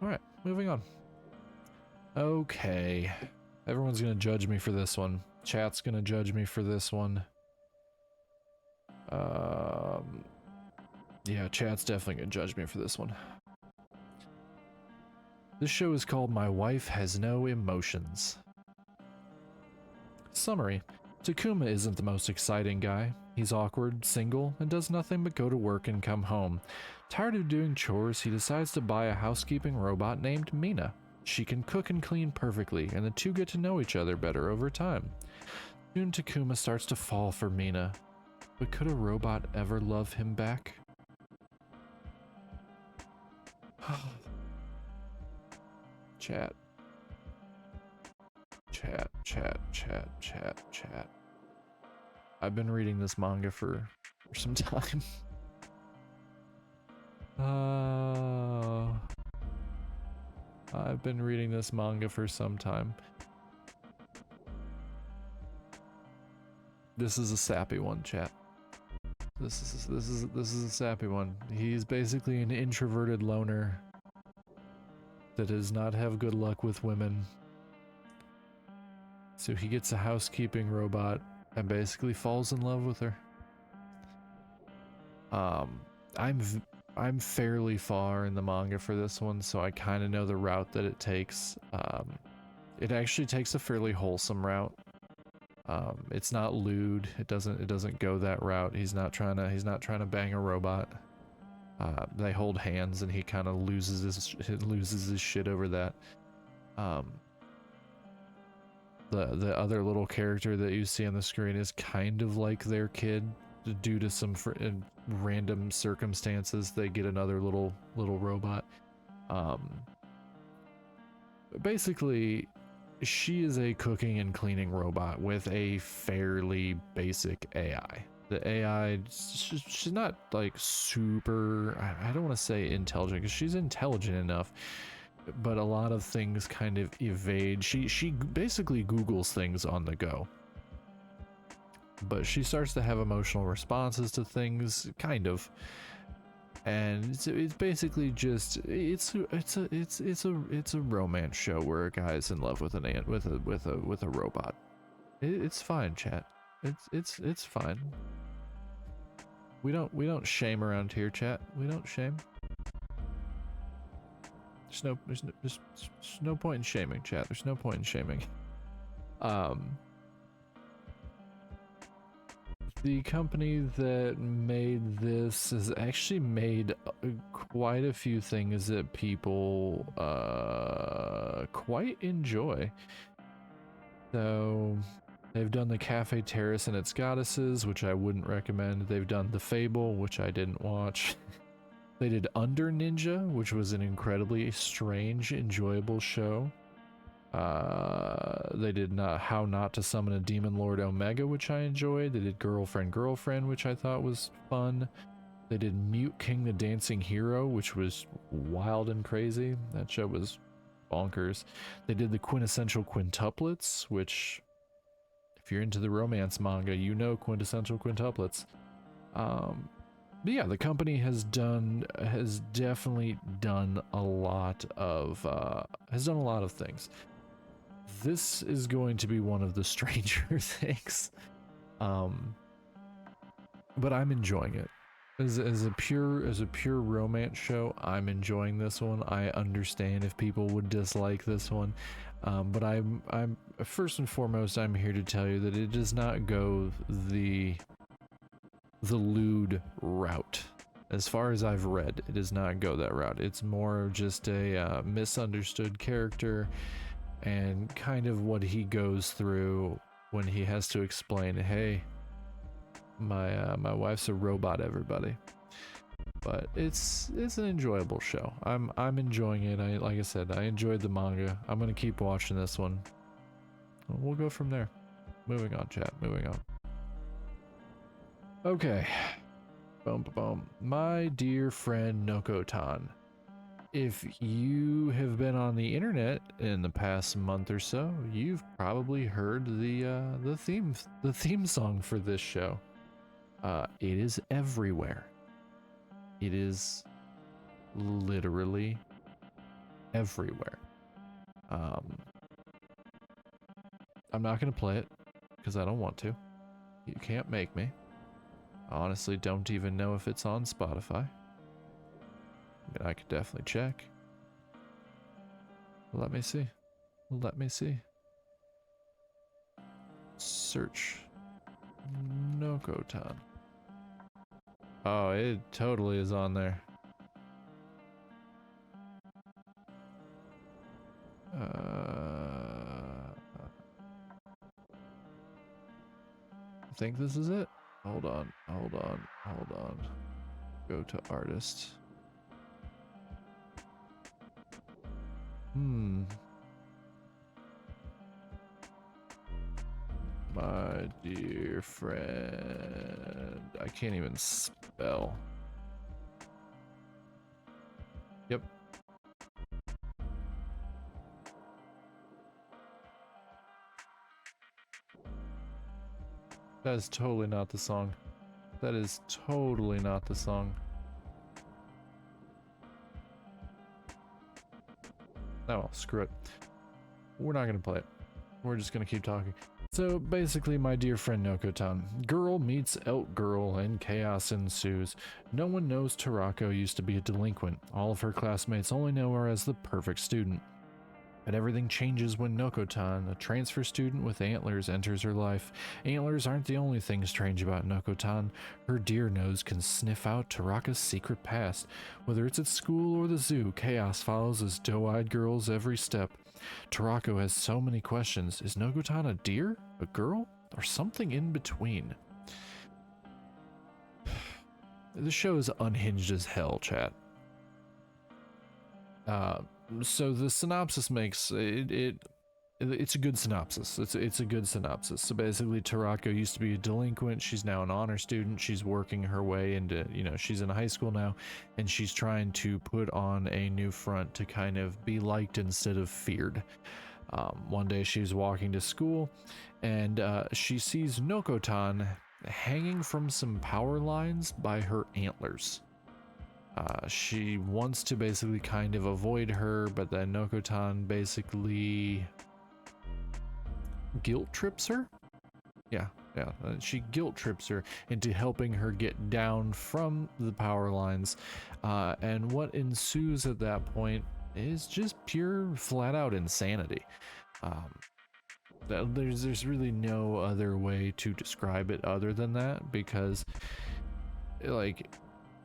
Alright, moving on. Okay. Everyone's gonna judge me for this one. Chat's gonna judge me for this one. Yeah, chat's definitely gonna judge me for this one. This show is called My Wife Has No Emotions. Summary. Takuma isn't the most exciting guy. He's awkward, single, and does nothing but go to work and come home. Tired of doing chores, he decides to buy a housekeeping robot named Mina. She can cook and clean perfectly, and the two get to know each other better over time. Soon Takuma starts to fall for Mina. But could a robot ever love him back? Chat. Chat. I've been reading this manga for some time. I've been reading this manga for some time. This is a sappy one, chat. This is a sappy one. He's basically an introverted loner that does not have good luck with women. So he gets a housekeeping robot and basically falls in love with her. I'm fairly far in the manga for this one, so I kind of know the route that it takes. It actually takes a fairly wholesome route. It's not lewd. It doesn't go that route. He's not trying to bang a robot. They hold hands, and he kind of loses his shit over that. The other little character that you see on the screen is kind of like their kid. Due to some random circumstances, they get another little robot. Basically, she is a cooking and cleaning robot with a fairly basic AI. The AI, she's not like super, I don't want to say intelligent, because she's intelligent enough, but a lot of things kind of evade. She basically Googles things on the go. But she starts to have emotional responses to things, kind of. And it's basically just it's a romance show where a guy's in love with an ant with a robot. It's fine, chat. It's fine. We don't shame around here, chat. We don't shame. There's no point in shaming, chat. There's no point in shaming. The company that made this has actually made quite a few things that people quite enjoy. So they've done the Cafe Terrace and its Goddesses, which I wouldn't recommend. They've done The Fable, which I didn't watch. They did Under Ninja, which was an incredibly strange, enjoyable show. They did How Not to Summon a Demon Lord Omega, which I enjoyed. They did Girlfriend, which I thought was fun. They did Mute King the Dancing Hero, which was wild and crazy. That show was bonkers. They did the Quintessential Quintuplets, which, if you're into the romance manga, you know Quintessential Quintuplets. But yeah, the company has definitely done a lot of things. This is going to be one of the stranger things. But I'm enjoying it. As a pure romance show, I'm enjoying this one. I understand if people would dislike this one. But I'm first and foremost, I'm here to tell you that it does not go the lewd route. As far as I've read, it does not go that route. It's more of just a misunderstood character and kind of what he goes through when he has to explain, hey, my wife's a robot, everybody. But it's an enjoyable show. I'm enjoying it. Like I said, I enjoyed the manga. I'm gonna keep watching this one. We'll go from there. Moving on, chat. Moving on. Okay. Boom, boom, boom. My dear friend Nokotan, if you have been on the internet in the past month or so, you've probably heard the theme song for this show. It is everywhere. It is literally everywhere. I'm not gonna play it because I don't want to. You can't make me. I honestly don't even know if it's on Spotify. I could definitely check. Let me see. Search Nokotan. Oh, it totally is on there. I think this is it. Hold on. Go to artist. My dear friend. I can't even spell. Yep. That is totally not the song. That is totally not the song. Oh, screw it. We're not gonna play it. We're just gonna keep talking. So basically, my dear friend Nokotan, girl meets elk girl and chaos ensues. No one knows Tarako used to be a delinquent. All of her classmates only know her as the perfect student. But everything changes when Nokotan, a transfer student with antlers, enters her life. Antlers aren't the only thing strange about Nokotan. Her deer nose can sniff out Taraka's secret past. Whether it's at school or the zoo, chaos follows his doe-eyed girl's every step. Tarako has so many questions. Is Nokotan a deer, a girl, or something in between? The show is unhinged as hell, chat. So the synopsis makes it's a good synopsis. It's a good synopsis. So basically, Tarako used to be a delinquent. She's now an honor student. She's working her way into, she's in high school now, and she's trying to put on a new front to kind of be liked instead of feared. One day she was walking to school, and she sees Nokotan hanging from some power lines by her antlers. She wants to basically kind of avoid her, but then Nokotan basically guilt trips her. Yeah. She guilt trips her into helping her get down from the power lines. And what ensues at that point is just pure flat out insanity. There's really no other way to describe it other than that, because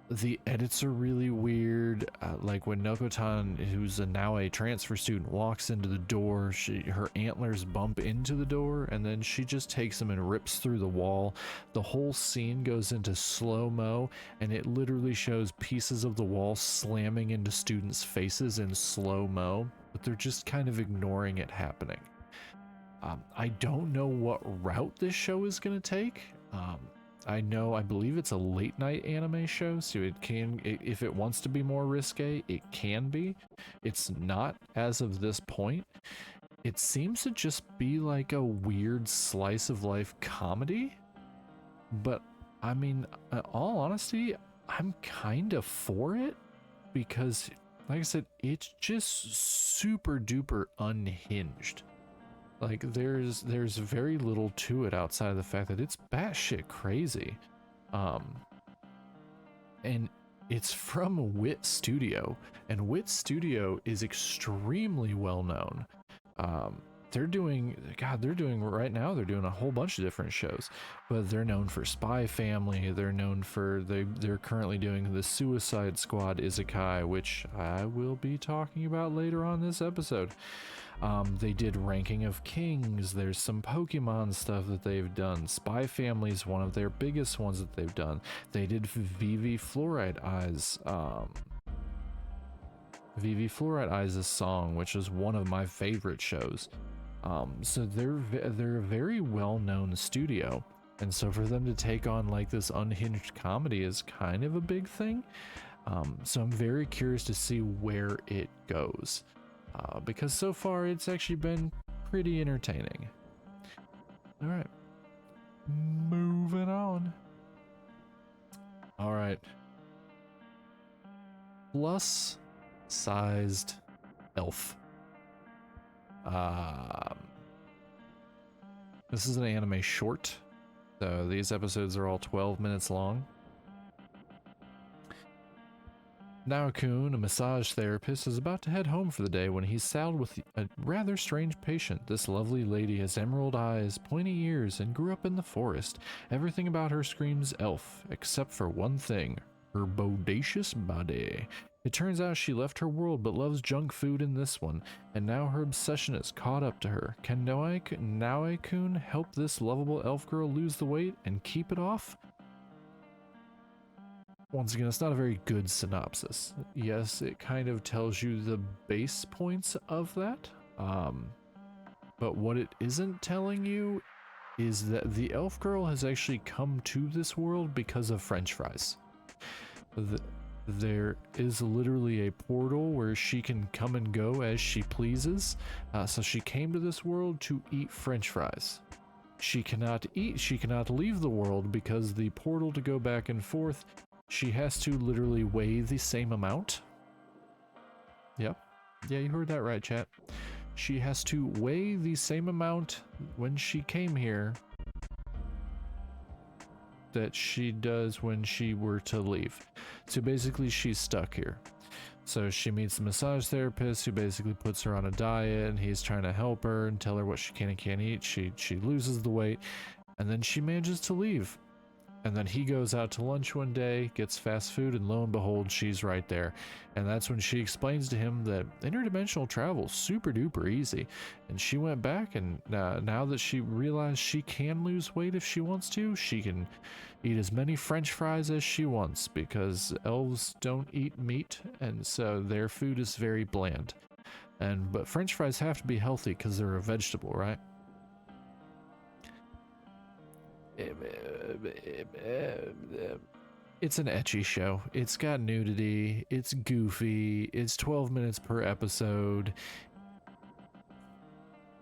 the edits are really weird. Like when Nokotan, who's now a transfer student, walks into the door, her antlers bump into the door, and then she just takes them and rips through the wall. The whole scene goes into slow-mo, and it literally shows pieces of the wall slamming into students' faces in slow-mo, but they're just kind of ignoring it happening. I don't know what route this show is going to take. I believe it's a late night anime show, so if it wants to be more risque, it can be. It's not as of this point. It seems to just be like a weird slice of life comedy. But I mean, in all honesty, I'm kind of for it, because like I said, it's just super duper unhinged. Like there's very little to it outside of the fact that it's batshit crazy. And it's from Wit Studio, and Wit Studio is extremely well known. They're doing right now, they're doing a whole bunch of different shows, but they're known for Spy Family. They're known for, they're currently doing the Suicide Squad Isekai, which I will be talking about later on this episode. They did Ranking of Kings. There's some Pokemon stuff that they've done. Spy Family is one of their biggest ones that they've done. They did Vivi Fluorite Eyes. Vivi Fluorite Eyes' song, which is one of my favorite shows. So they're a very well-known studio, and so for them to take on like this unhinged comedy is kind of a big thing. So I'm very curious to see where it goes. Because so far it's actually been pretty entertaining. All right, moving on. All right, plus-sized elf. This is an anime short, so these episodes are all 12 minutes long. Naokun, a massage therapist, is about to head home for the day when he's saddled with a rather strange patient. This lovely lady has emerald eyes, pointy ears, and grew up in the forest. Everything about her screams elf, except for one thing, her bodacious body. It turns out she left her world but loves junk food in this one, and now her obsession is caught up to her. Can Naokun help this lovable elf girl lose the weight and keep it off? Once again, it's not a very good synopsis. Yes, it kind of tells you the base points of that, but what it isn't telling you is that the elf girl has actually come to this world because of French fries. There is literally a portal where she can come and go as she pleases, so she came to this world to eat French fries. She cannot leave the world because the portal to go back and forth, she has to literally weigh the same amount. Yep. Yeah, you heard that right, chat. She has to weigh the same amount when she came here that she does when she were to leave. So basically she's stuck here. So she meets the massage therapist who basically puts her on a diet, and he's trying to help her and tell her what she can and can't eat. She loses the weight, and then she manages to leave. And then he goes out to lunch one day, gets fast food, and lo and behold, she's right there. And that's when she explains to him that interdimensional travel is super duper easy. And she went back, and now that she realized she can lose weight if she wants to, she can eat as many French fries as she wants, because elves don't eat meat, and so their food is very bland. But French fries have to be healthy because they're a vegetable, right? It's an ecchi show. It's got nudity, it's goofy, it's 12 minutes per episode.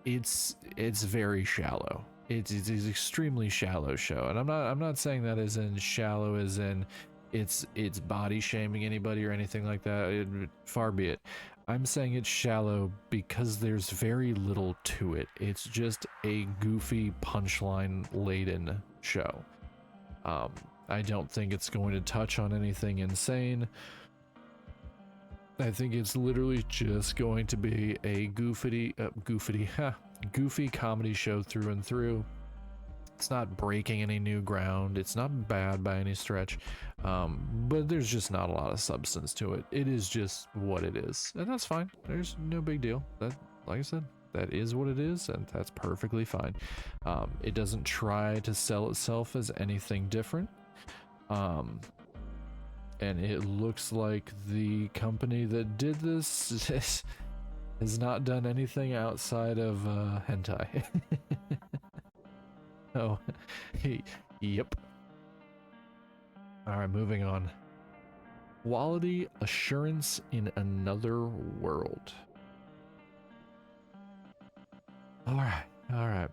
It's very shallow. It's an extremely shallow show, and I'm not saying that as in shallow as in it's body shaming anybody or anything like that. Far be it. I'm saying it's shallow because there's very little to it. It's just a goofy punchline laden show. I don't think it's going to touch on anything insane. I think it's literally just going to be a goofy comedy show through and through. It's not breaking any new ground. It's not bad by any stretch, but there's just not a lot of substance to it. It is just what it is, and that's fine. There's no big deal. That, like I said, that is what it is, and that's perfectly fine. It doesn't try to sell itself as anything different, and it looks like the company that did this has not done anything outside of hentai. Oh, yep. Alright, moving on. Quality assurance in another world. Alright.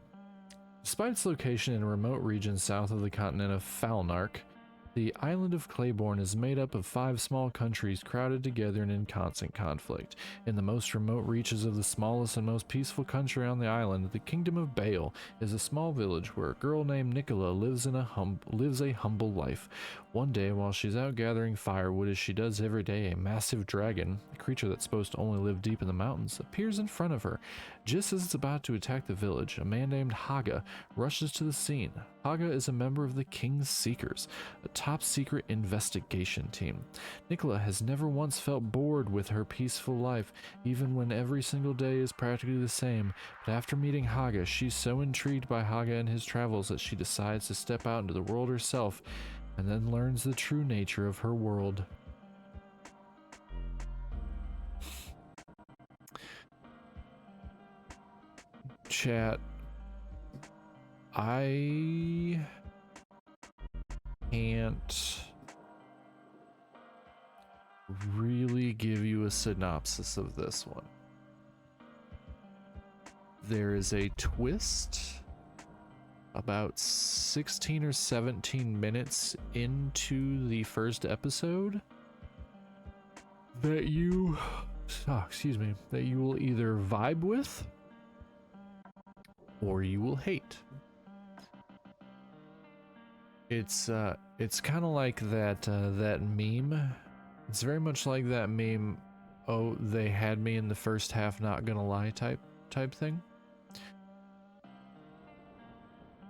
Despite its location in a remote region south of the continent of Falnark, the island of Claiborne is made up of 5 small countries crowded together and in constant conflict. In the most remote reaches of the smallest and most peaceful country on the island, the Kingdom of Bale is a small village where a girl named Nicola lives a humble life. One day, while she's out gathering firewood as she does every day, a massive dragon, a creature that's supposed to only live deep in the mountains, appears in front of her. Just as it's about to attack the village, a man named Haga rushes to the scene. Haga is a member of the King's Seekers, a top-secret investigation team. Nicola has never once felt bored with her peaceful life, even when every single day is practically the same. But after meeting Haga, she's so intrigued by Haga and his travels that she decides to step out into the world herself, and then learns the true nature of her world. Chat, I can't really give you a synopsis of this one. There is a twist about 16 or 17 minutes into the first episode that you will either vibe with or you will hate. It's kind of like that meme. It's very much like that meme, oh, they had me in the first half, not gonna lie type thing.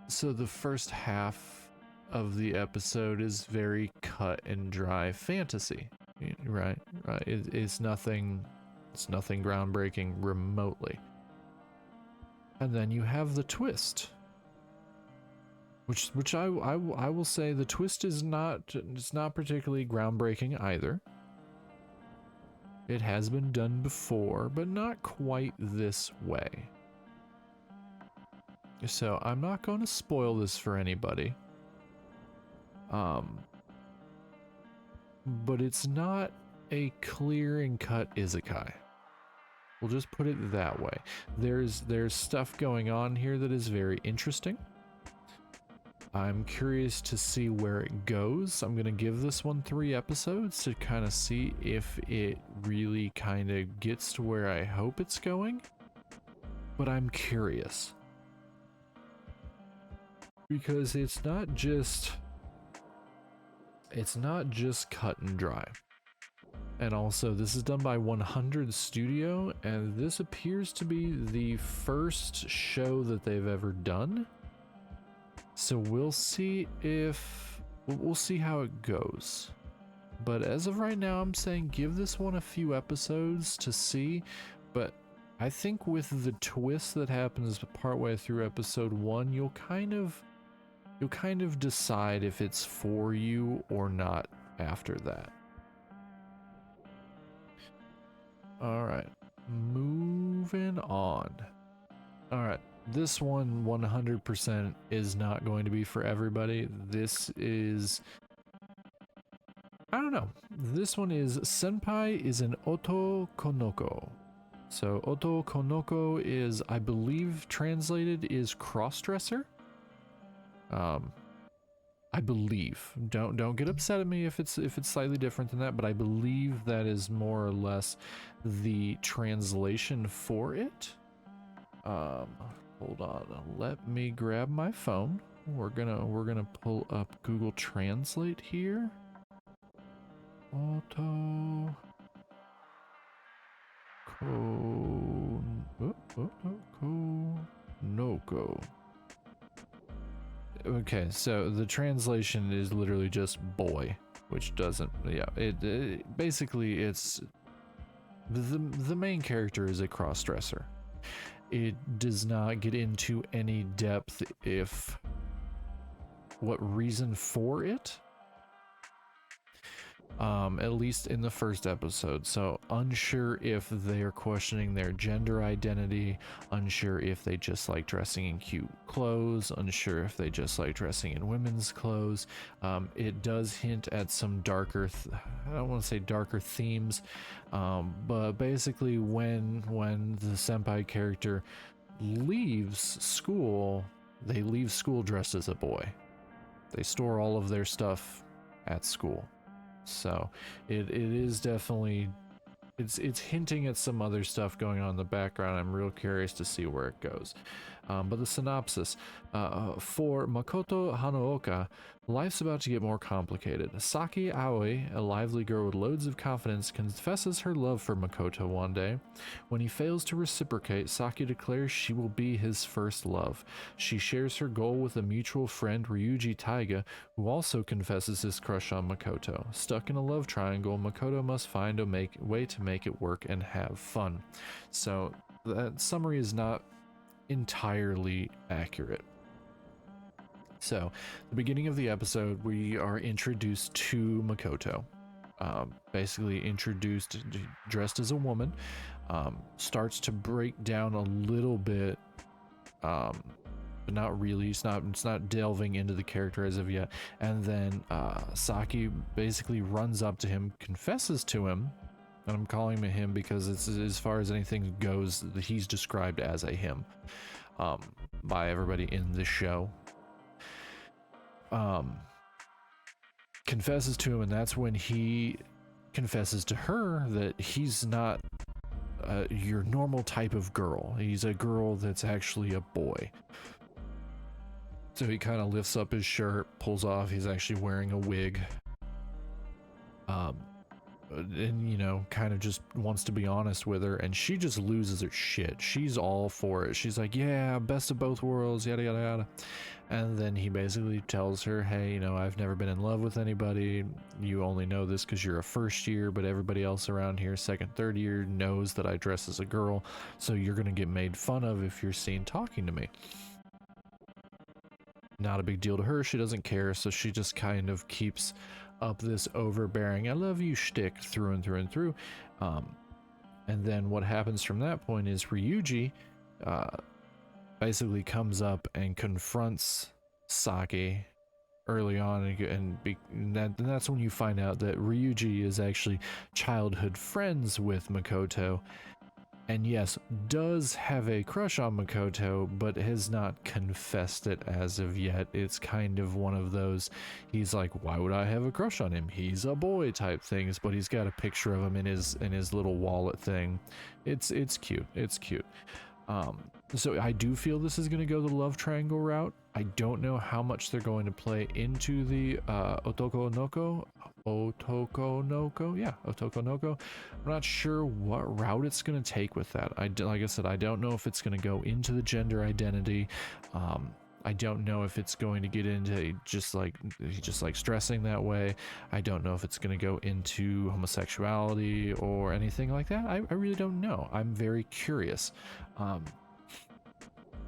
So the first half of the episode is very cut and dry fantasy, right? It's nothing groundbreaking remotely. And then you have the twist, which I will say the twist is not particularly groundbreaking either. It has been done before, but not quite this way. So I'm not going to spoil this for anybody. But it's not a clear and cut isekai. We'll just put it that way. There's stuff going on here that is very interesting. I'm curious to see where it goes. I'm going to give this one 3 episodes to kind of see if it really kind of gets to where I hope it's going. But I'm curious. Because it's not just cut and dry. And also, this is done by 100 Studio, and this appears to be the first show that they've ever done. So we'll see how it goes. But as of right now, I'm saying give this one a few episodes to see. But I think with the twist that happens partway through episode 1, you'll kind of decide if it's for you or not after that. All right, moving on. All right, this one 100% is not going to be for everybody. This is, I don't know. This one is Senpai is an Oto Konoko. So Oto Konoko is, I believe, translated is crossdresser. I believe. Don't get upset at me if it's slightly different than that, but I believe that is more or less the translation for it. Hold on. Let me grab my phone. We're gonna pull up Google Translate here. Oto Konoko. Okay, so the translation is literally just boy, which doesn't, yeah, it basically it's the main character is a crossdresser. It does not get into any depth if what reason for it, at least in the first episode. So unsure if they're questioning their gender identity, unsure if they just like dressing in cute clothes, unsure if they just like dressing in women's clothes. It does hint at some darker, I don't want to say darker themes, but basically when the senpai character leaves school, they leave school dressed as a boy. They store all of their stuff at school. So it is definitely, it's hinting at some other stuff going on in the background. I'm real curious to see where it goes. But the synopsis, for Makoto Hanaoka, life's about to get more complicated. Saki Aoi, a lively girl with loads of confidence, confesses her love for Makoto one day. When he fails to reciprocate, Saki declares she will be his first love. She shares her goal with a mutual friend, Ryuji Taiga, who also confesses his crush on Makoto. Stuck in a love triangle, Makoto must find a way to make it work and have fun. So that summary is not entirely accurate. So, the beginning of the episode, we are introduced to Makoto. Basically introduced, dressed as a woman, starts to break down a little bit, but not really. It's not delving into the character as of yet. And then Saki basically runs up to him, confesses to him, and I'm calling him a him because it's, as far as anything goes, he's described as a him by everybody in the show. Confesses to him, and that's when he confesses to her that he's not your normal type of girl. He's a girl that's actually a boy. So he kind of lifts up his shirt, pulls off, he's actually wearing a wig. And you know, kind of just wants to be honest with her, and she just loses her shit. She's all for it. She's like, yeah, best of both worlds, yada yada yada. And then he basically tells her, hey, you know, I've never been in love with anybody. You only know this because you're a first year, but everybody else around here, second, third year, knows that I dress as a girl, so you're gonna get made fun of if you're seen talking to me. Not a big deal to her. She doesn't care, so she just kind of keeps up this overbearing I love you shtick through and through and through. And then what happens from that point is Ryuji basically comes up and confronts Saki early on, and that's when you find out that Ryuji is actually childhood friends with Makoto, and yes, does have a crush on Makoto, but has not confessed it as of yet. It's kind of one of those, he's like, why would I have a crush on him? He's a boy type things, but he's got a picture of him in his little wallet thing. It's cute. It's cute. So I do feel this is going to go the love triangle route. I don't know how much they're going to play into the Otoko Noko. Yeah, Otoko Noko. I'm not sure what route it's going to take with that. Like I said, I don't know if it's going to go into the gender identity. I don't know if it's going to get into just like stressing that way. I don't know if it's going to go into homosexuality or anything like that. I really don't know. I'm very curious.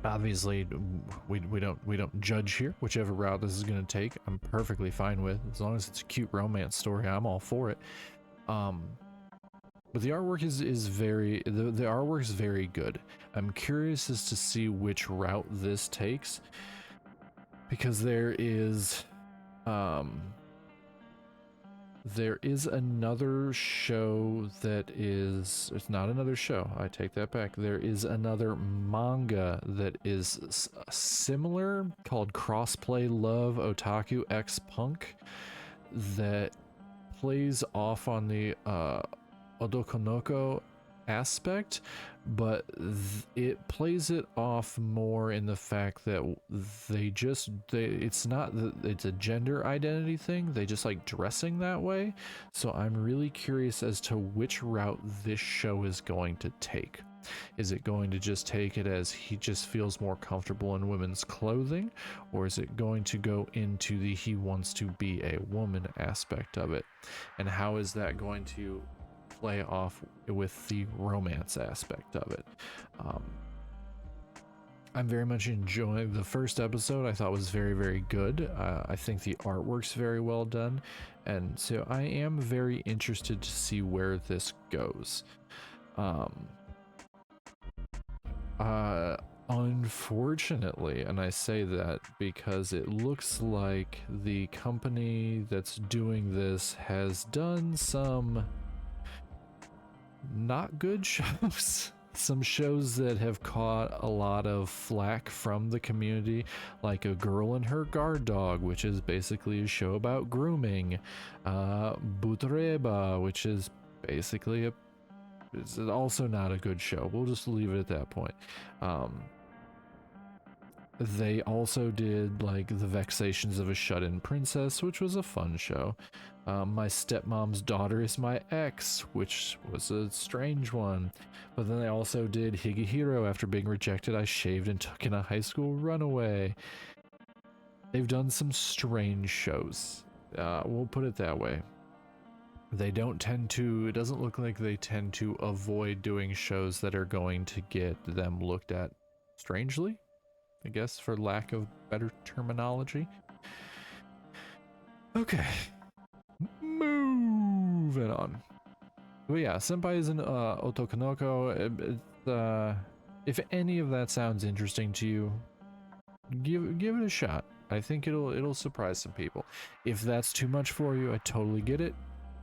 Obviously, we don't judge here. Whichever route this is going to take, I'm perfectly fine with. As long as it's a cute romance story, I'm all for it. But the artwork is very the artwork is very good. I'm curious as to see which route this takes, because there is another show that is, it's not another show, I take that back. There is another manga that is similar called Crossplay Love Otaku X Punk that plays off on the Odokonoko aspect, but it plays it off more in the fact that it's not it's a gender identity thing. They just like dressing that way. So I'm really curious as to which route this show is going to take. Is it going to just take it as he just feels more comfortable in women's clothing, or is it going to go into the he wants to be a woman aspect of it? And how is that going to play off with the romance aspect of it? I'm very much enjoying the first episode. I thought was very, very good. I think the artwork's very well done, and so I am very interested to see where this goes. Unfortunately, and I say that because it looks like the company that's doing this has done some not good shows. Some shows that have caught a lot of flack from the community, like A Girl and Her Guard Dog, which is basically a show about grooming. Butreba, which is basically it's also not a good show. We'll just leave it at that point. They also did like The Vexations of a Shut-In Princess, which was a fun show. My Stepmom's Daughter is My Ex, which was a strange one. But then they also did Higehiro. After being rejected, I shaved and took in a high school runaway. They've done some strange shows. We'll put it that way. They don't tend to, it doesn't look like they tend to avoid doing shows that are going to get them looked at strangely, I guess, for lack of better terminology. Okay. Moving on. But yeah, Senpai is in Otokonoko. If any of that sounds interesting to you, give it a shot. I think it'll surprise some people. If that's too much for you, I totally get it.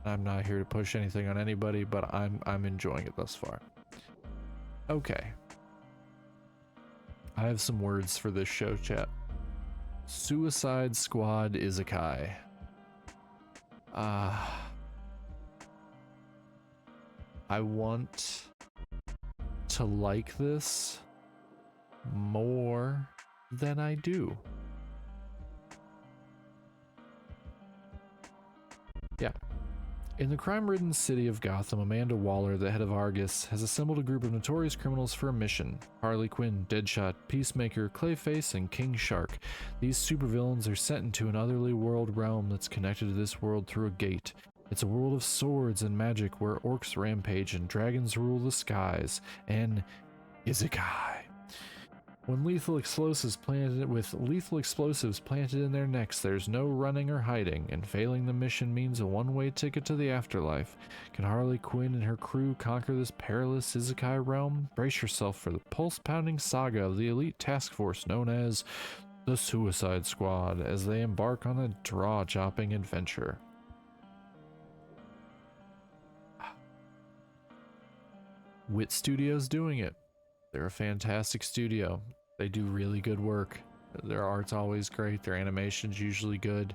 I'm not here to push anything on anybody, but I'm enjoying it thus far. Okay. I have some words for this show, chat. Suicide Squad Isekai. I want to like this more than I do. Yeah. In the crime-ridden city of Gotham, Amanda Waller, the head of Argus, has assembled a group of notorious criminals for a mission. Harley Quinn, Deadshot, Peacemaker, Clayface, and King Shark. These supervillains are sent into an otherly world realm that's connected to this world through a gate. It's a world of swords and magic where orcs rampage and dragons rule the skies. An Isekai. With lethal explosives planted in their necks, there's no running or hiding, and failing the mission means a one-way ticket to the afterlife. Can Harley Quinn and her crew conquer this perilous Isekai realm? Brace yourself for the pulse-pounding saga of the elite task force known as the Suicide Squad as they embark on a jaw-dropping adventure. Wit Studios doing it. They're a fantastic studio. They do really good work. Their art's always great. Their animation's usually good.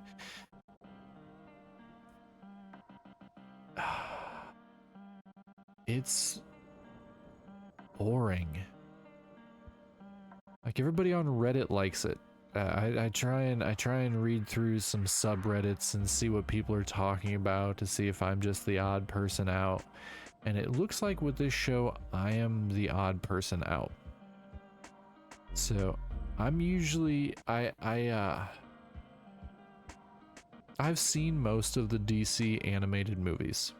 It's boring. Like everybody on Reddit likes it. I try and read through some subreddits and see what people are talking about to see if I'm just the odd person out. And it looks like with this show, I am the odd person out. So I'm usually I've seen most of the DC animated movies.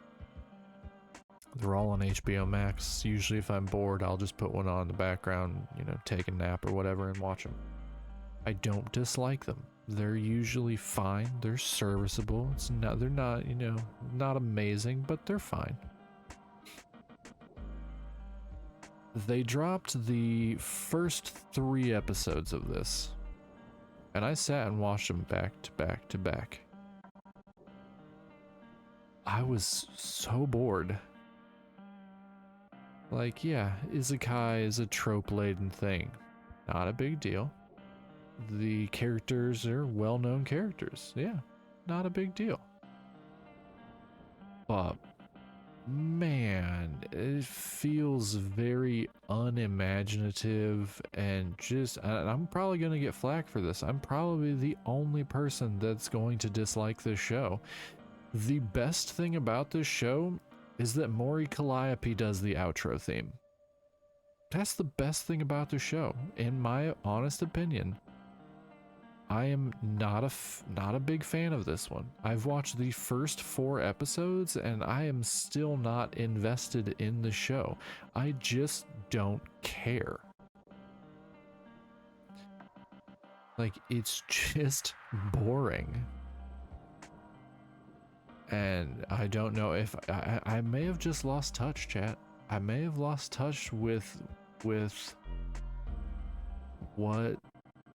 They're all on HBO Max. Usually if I'm bored, I'll just put one on in the background, you know, take a nap or whatever and watch them. I don't dislike them. They're usually fine. They're serviceable. They're not, you know, not amazing, but they're fine. They dropped the first 3 episodes of this, and I sat and watched them back to back to back. I was so bored. Like, yeah, isekai is a trope-laden thing. Not a big deal. The characters are well-known characters. Yeah, not a big deal. But, man, it feels very unimaginative and just... I'm probably going to get flack for this. I'm probably the only person that's going to dislike this show. The best thing about this show is that Mori Calliope does the outro theme. That's the best thing about the show, in my honest opinion. I am not a big fan of this one. I've watched the first 4 episodes and I am still not invested in the show. I just don't care. Like, it's just boring. And I don't know if I may have just lost touch, chat. I may have lost touch with what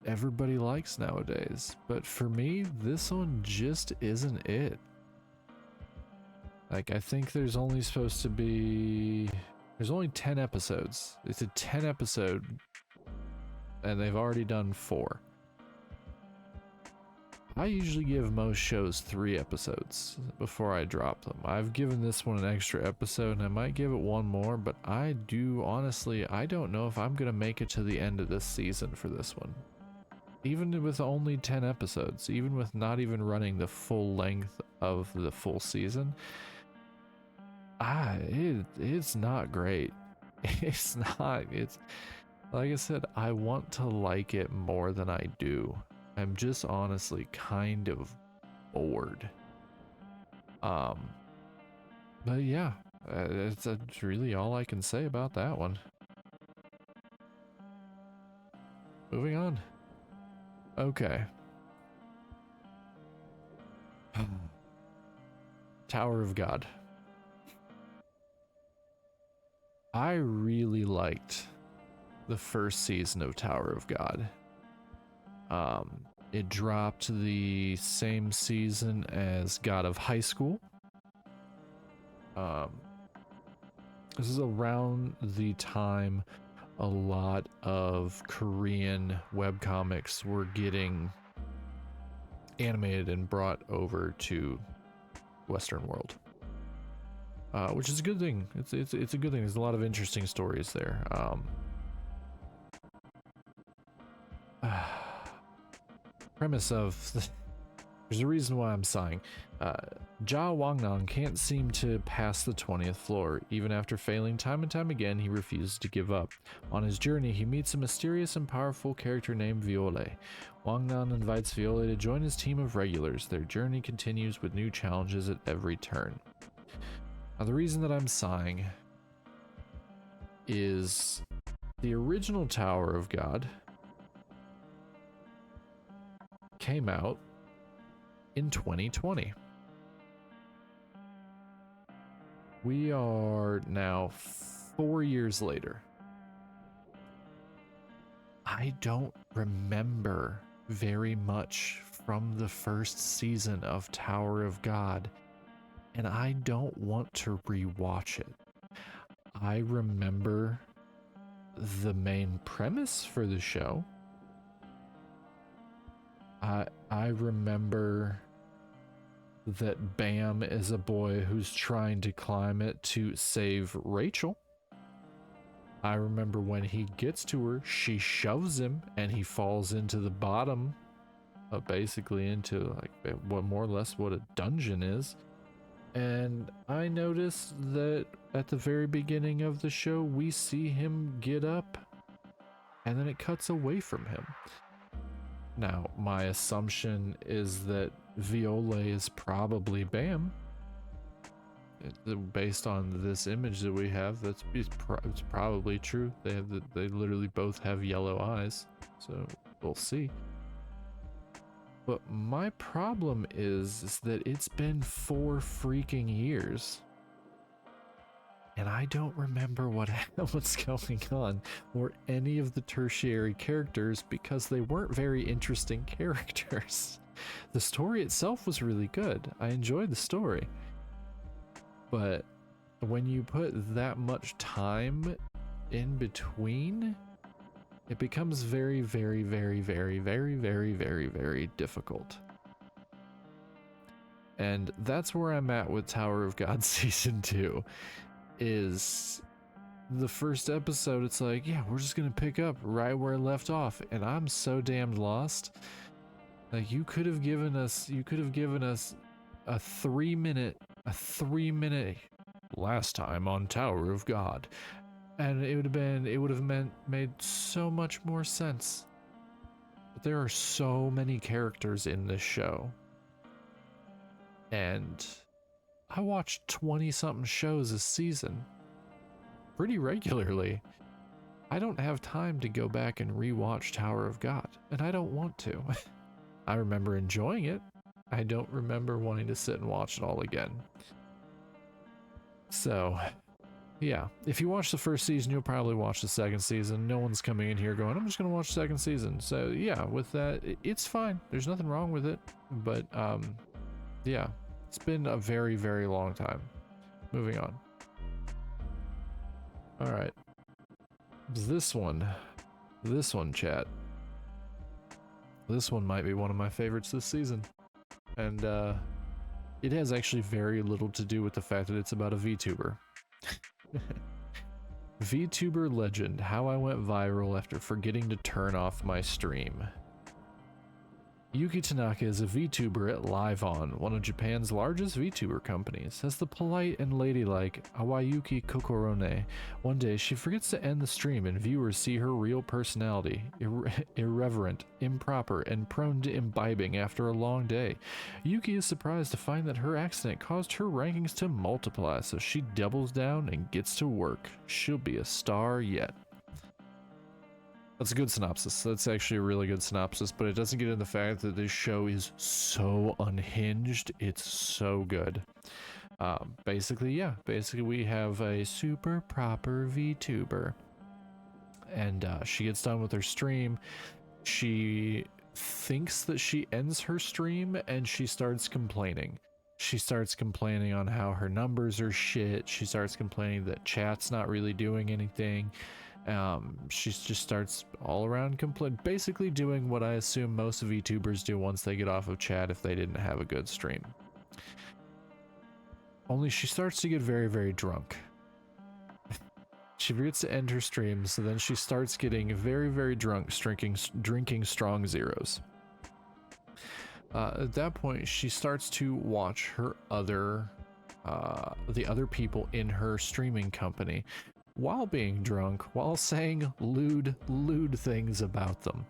everybody likes nowadays. But for me, this one just isn't it. Like, I think there's only 10 episodes. It's a 10 episode, and they've already done 4. I usually give most shows 3 episodes before I drop them. I've given this one an extra episode and I might give it 1 more, but I don't know if I'm going to make it to the end of this season for this one. Even with only 10 episodes, even with not even running the full length of the full season, it's not great. It's like I said, I want to like it more than I do. I'm just honestly kind of bored. But yeah, that's really all I can say about that one. Moving on. Okay. Tower of God. I really liked the first season of Tower of God. It dropped the same season as God of High School. This is around the time a lot of Korean webcomics were getting animated and brought over to Western world. Which is a good thing. It's a good thing. There's a lot of interesting stories there. Premise of there's a reason why I'm sighing. Ja Wangnang can't seem to pass the 20th floor. Even after failing time and time again, he refuses to give up. On his journey, he meets a mysterious and powerful character named Violet. Wangnang invites Violet to join his team of regulars. Their journey continues with new challenges at every turn. Now, the reason that I'm sighing is the original Tower of God came out in 2020. We are now 4 years later. I don't remember very much from the first season of Tower of God, and I don't want to rewatch it. I remember the main premise for the show. I remember that Bam is a boy who's trying to climb it to save Rachel. I remember when he gets to her, she shoves him and he falls into the bottom, basically into like what more or less what a dungeon is. And I noticed that at the very beginning of the show, we see him get up and then it cuts away from him. Now, my assumption is that Viola is probably Bam. Based on this image that we have, it's probably true. They literally both have yellow eyes, so we'll see. But my problem is that it's been 4 freaking years. And I don't remember what's going on or any of the tertiary characters because they weren't very interesting characters. The story itself was really good. I enjoyed the story. But when you put that much time in between, it becomes very, very, very, very, very, very, very, very difficult. And that's where I'm at with Tower of God Season 2. Is the first episode, it's like, yeah, we're just gonna pick up right where it left off, and I'm so damned lost. Like, you could have given us a 3 minute last time on Tower of God, and it would have made so much more sense. But there are so many characters in this show, and I watched 20-something shows a season pretty regularly. I don't have time to go back and rewatch Tower of God, and I don't want to. I remember enjoying it. I don't remember wanting to sit and watch it all again. So, yeah, if you watch the first season, you'll probably watch the second season. No one's coming in here going, I'm just going to watch the second season. So, yeah, with that, it's fine. There's nothing wrong with it. But, yeah. It's been a very, very long time. Moving on. Alright. This one, chat. This one might be one of my favorites this season. And, it has actually very little to do with the fact that it's about a VTuber. VTuber legend, how I went viral after forgetting to turn off my stream. Yuki Tanaka is a VTuber at LiveOn, one of Japan's largest VTuber companies. As the polite and ladylike Awayuki Kokorone, one day she forgets to end the stream and viewers see her real personality, irreverent, improper, and prone to imbibing after a long day. Yuki is surprised to find that her accident caused her rankings to multiply, so she doubles down and gets to work. She'll be a star yet. That's a good synopsis. That's actually a really good synopsis, but it doesn't get into the fact that this show is so unhinged. It's so good. Basically we have a super proper VTuber. And she gets done with her stream. She thinks that she ends her stream and she starts complaining. She starts complaining on how her numbers are shit. She starts complaining that chat's not really doing anything. She just starts all around basically doing what I assume most VTubers do once they get off of chat if they didn't have a good stream. Only she starts to get very, very drunk. She forgets to end her stream, so then she starts getting very, very drunk, drinking strong zeros. At that point, she starts to watch her the other people in her streaming company while being drunk, while saying lewd things about them.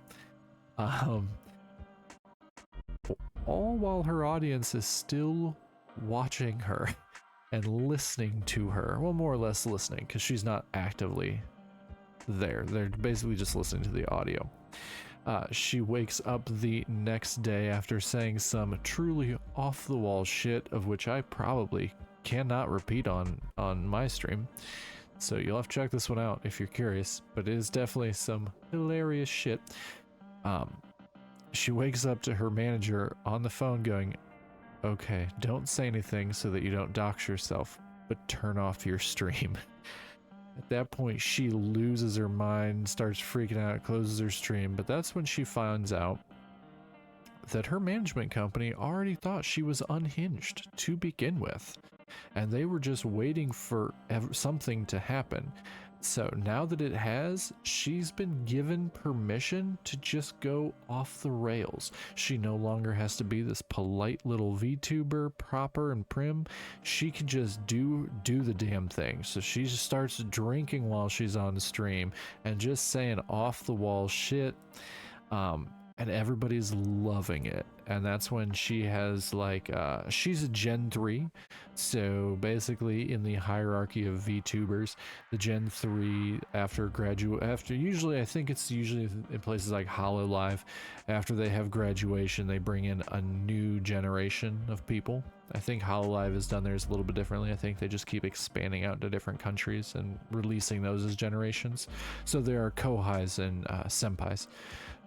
All while her audience is still watching her and listening to her. Well, more or less listening, because she's not actively there. They're basically just listening to the audio. She wakes up the next day after saying some truly off-the-wall shit, of which I probably cannot repeat on my stream. So you'll have to check this one out if you're curious, but it is definitely some hilarious shit. She wakes up to her manager on the phone going, okay, don't say anything so that you don't dox yourself, but turn off your stream. At that point, she loses her mind, starts freaking out, closes her stream, but that's when she finds out that her management company already thought she was unhinged to begin with. And they were just waiting for something to happen. So now that it has, she's been given permission to just go off the rails. She no longer has to be this polite little VTuber, proper and prim. She can just do the damn thing. So she just starts drinking while she's on stream and just saying off the wall shit. And everybody's loving it. And that's when she has like she's a Gen 3. So basically in the hierarchy of VTubers, the Gen 3 after usually I think it's usually in places like HoloLive, after they have graduation, they bring in a new generation of people. I think HoloLive has done theirs a little bit differently. I think they just keep expanding out to different countries and releasing those as generations. So there are Kohais and Senpais.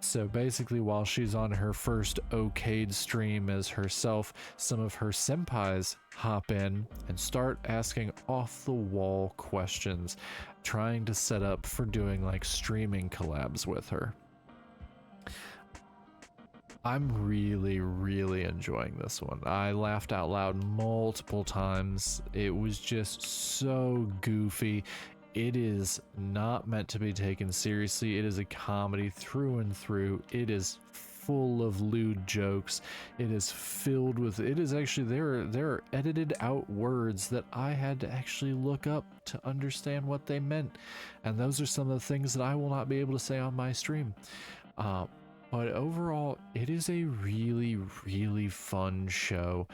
So basically, while she's on her first okayed stream as herself, some of her senpais hop in and start asking off-the-wall questions, trying to set up for doing like streaming collabs with her. I'm really enjoying this one. I laughed out loud multiple times. It was just so goofy. It is not meant to be taken seriously. It is a comedy through and through. It is full of lewd jokes. It is filled with, it is actually, there are edited out words that I had to actually look up to understand what they meant. And those are some of the things that I will not be able to say on my stream. But overall, it is a really fun show.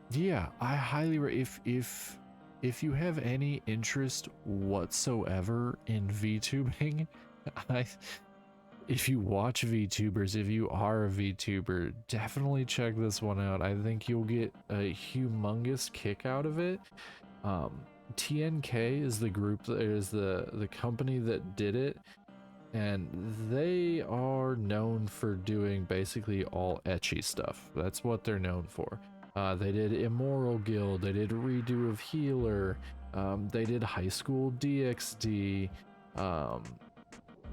Yeah, I highly if you have any interest whatsoever in VTubing, if you watch VTubers, if you are a VTuber, definitely check this one out. I think you'll get a humongous kick out of it. TNK is the group, is the company that did it, and they are known for doing basically all ecchi stuff. That's what they're known for. They did Immoral Guild, they did a redo of Healer, they did High School DxD,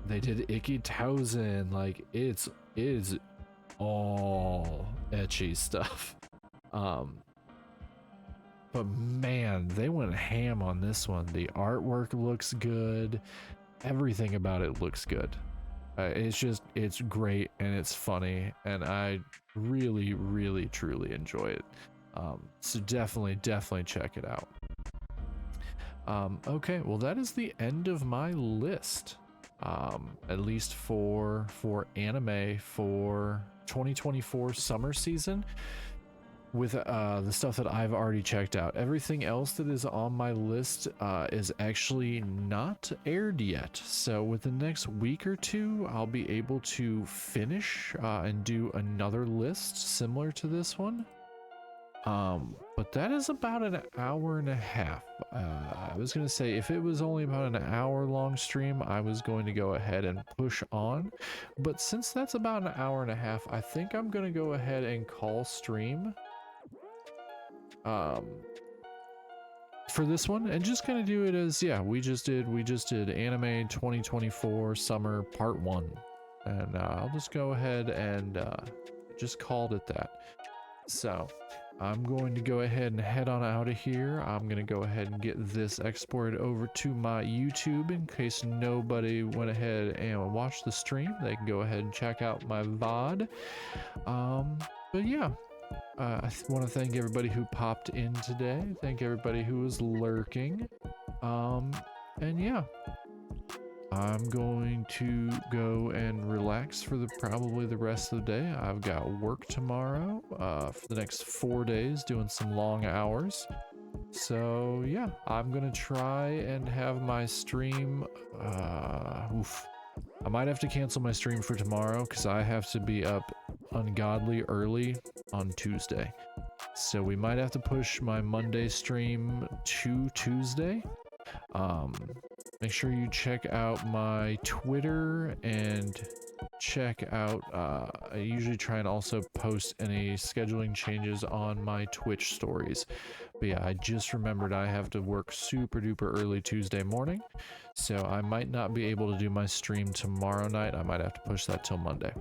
they did Icky Towson. Like, it is all ecchi stuff. But man, they went ham on this one. The artwork looks good, everything about it looks good. It's great and it's funny, and I really truly enjoy it. So definitely check it out. Okay, well, that is the end of my list, at least for anime for 2024 summer season, with the stuff that I've already checked out. Everything else that is on my list is actually not aired yet. So with the next week or two, I'll be able to finish and do another list similar to this one. But that is about an hour and a half. I was going to say, if it was only about an hour long stream, I was going to go ahead and push on. But since that's about an hour and a half, I think I'm going to go ahead and call stream for this one, and just kind of do it as, yeah, we just did anime 2024 summer part 1, and I'll just go ahead and just called it that. So I'm going to go ahead and head on out of here. I'm going to go ahead and get this exported over to my YouTube in case nobody went ahead and watched the stream. They can go ahead and check out my VOD. But yeah, I want to thank everybody who popped in today. Thank everybody who was lurking. And yeah, I'm going to go and relax for probably the rest of the day. I've got work tomorrow for the next 4 days, doing some long hours. So yeah, I'm gonna try and have my stream. I might have to cancel my stream for tomorrow because I have to be up ungodly early on Tuesday. So we might have to push my Monday stream to Tuesday. Make sure you check out my Twitter and check out, I usually try and also post any scheduling changes on my Twitch stories. But yeah, I just remembered I have to work super duper early Tuesday morning, so I might not be able to do my stream tomorrow night. I might have to push that till Monday,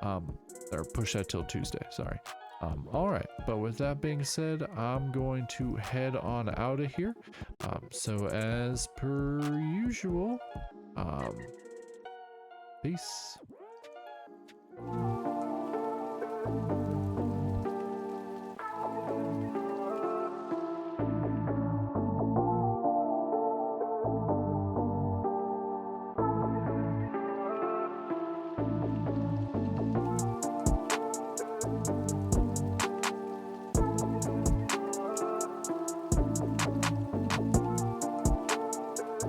or push that till Tuesday, sorry. All right, but with that being said, I'm going to head on out of here. So as per usual, peace.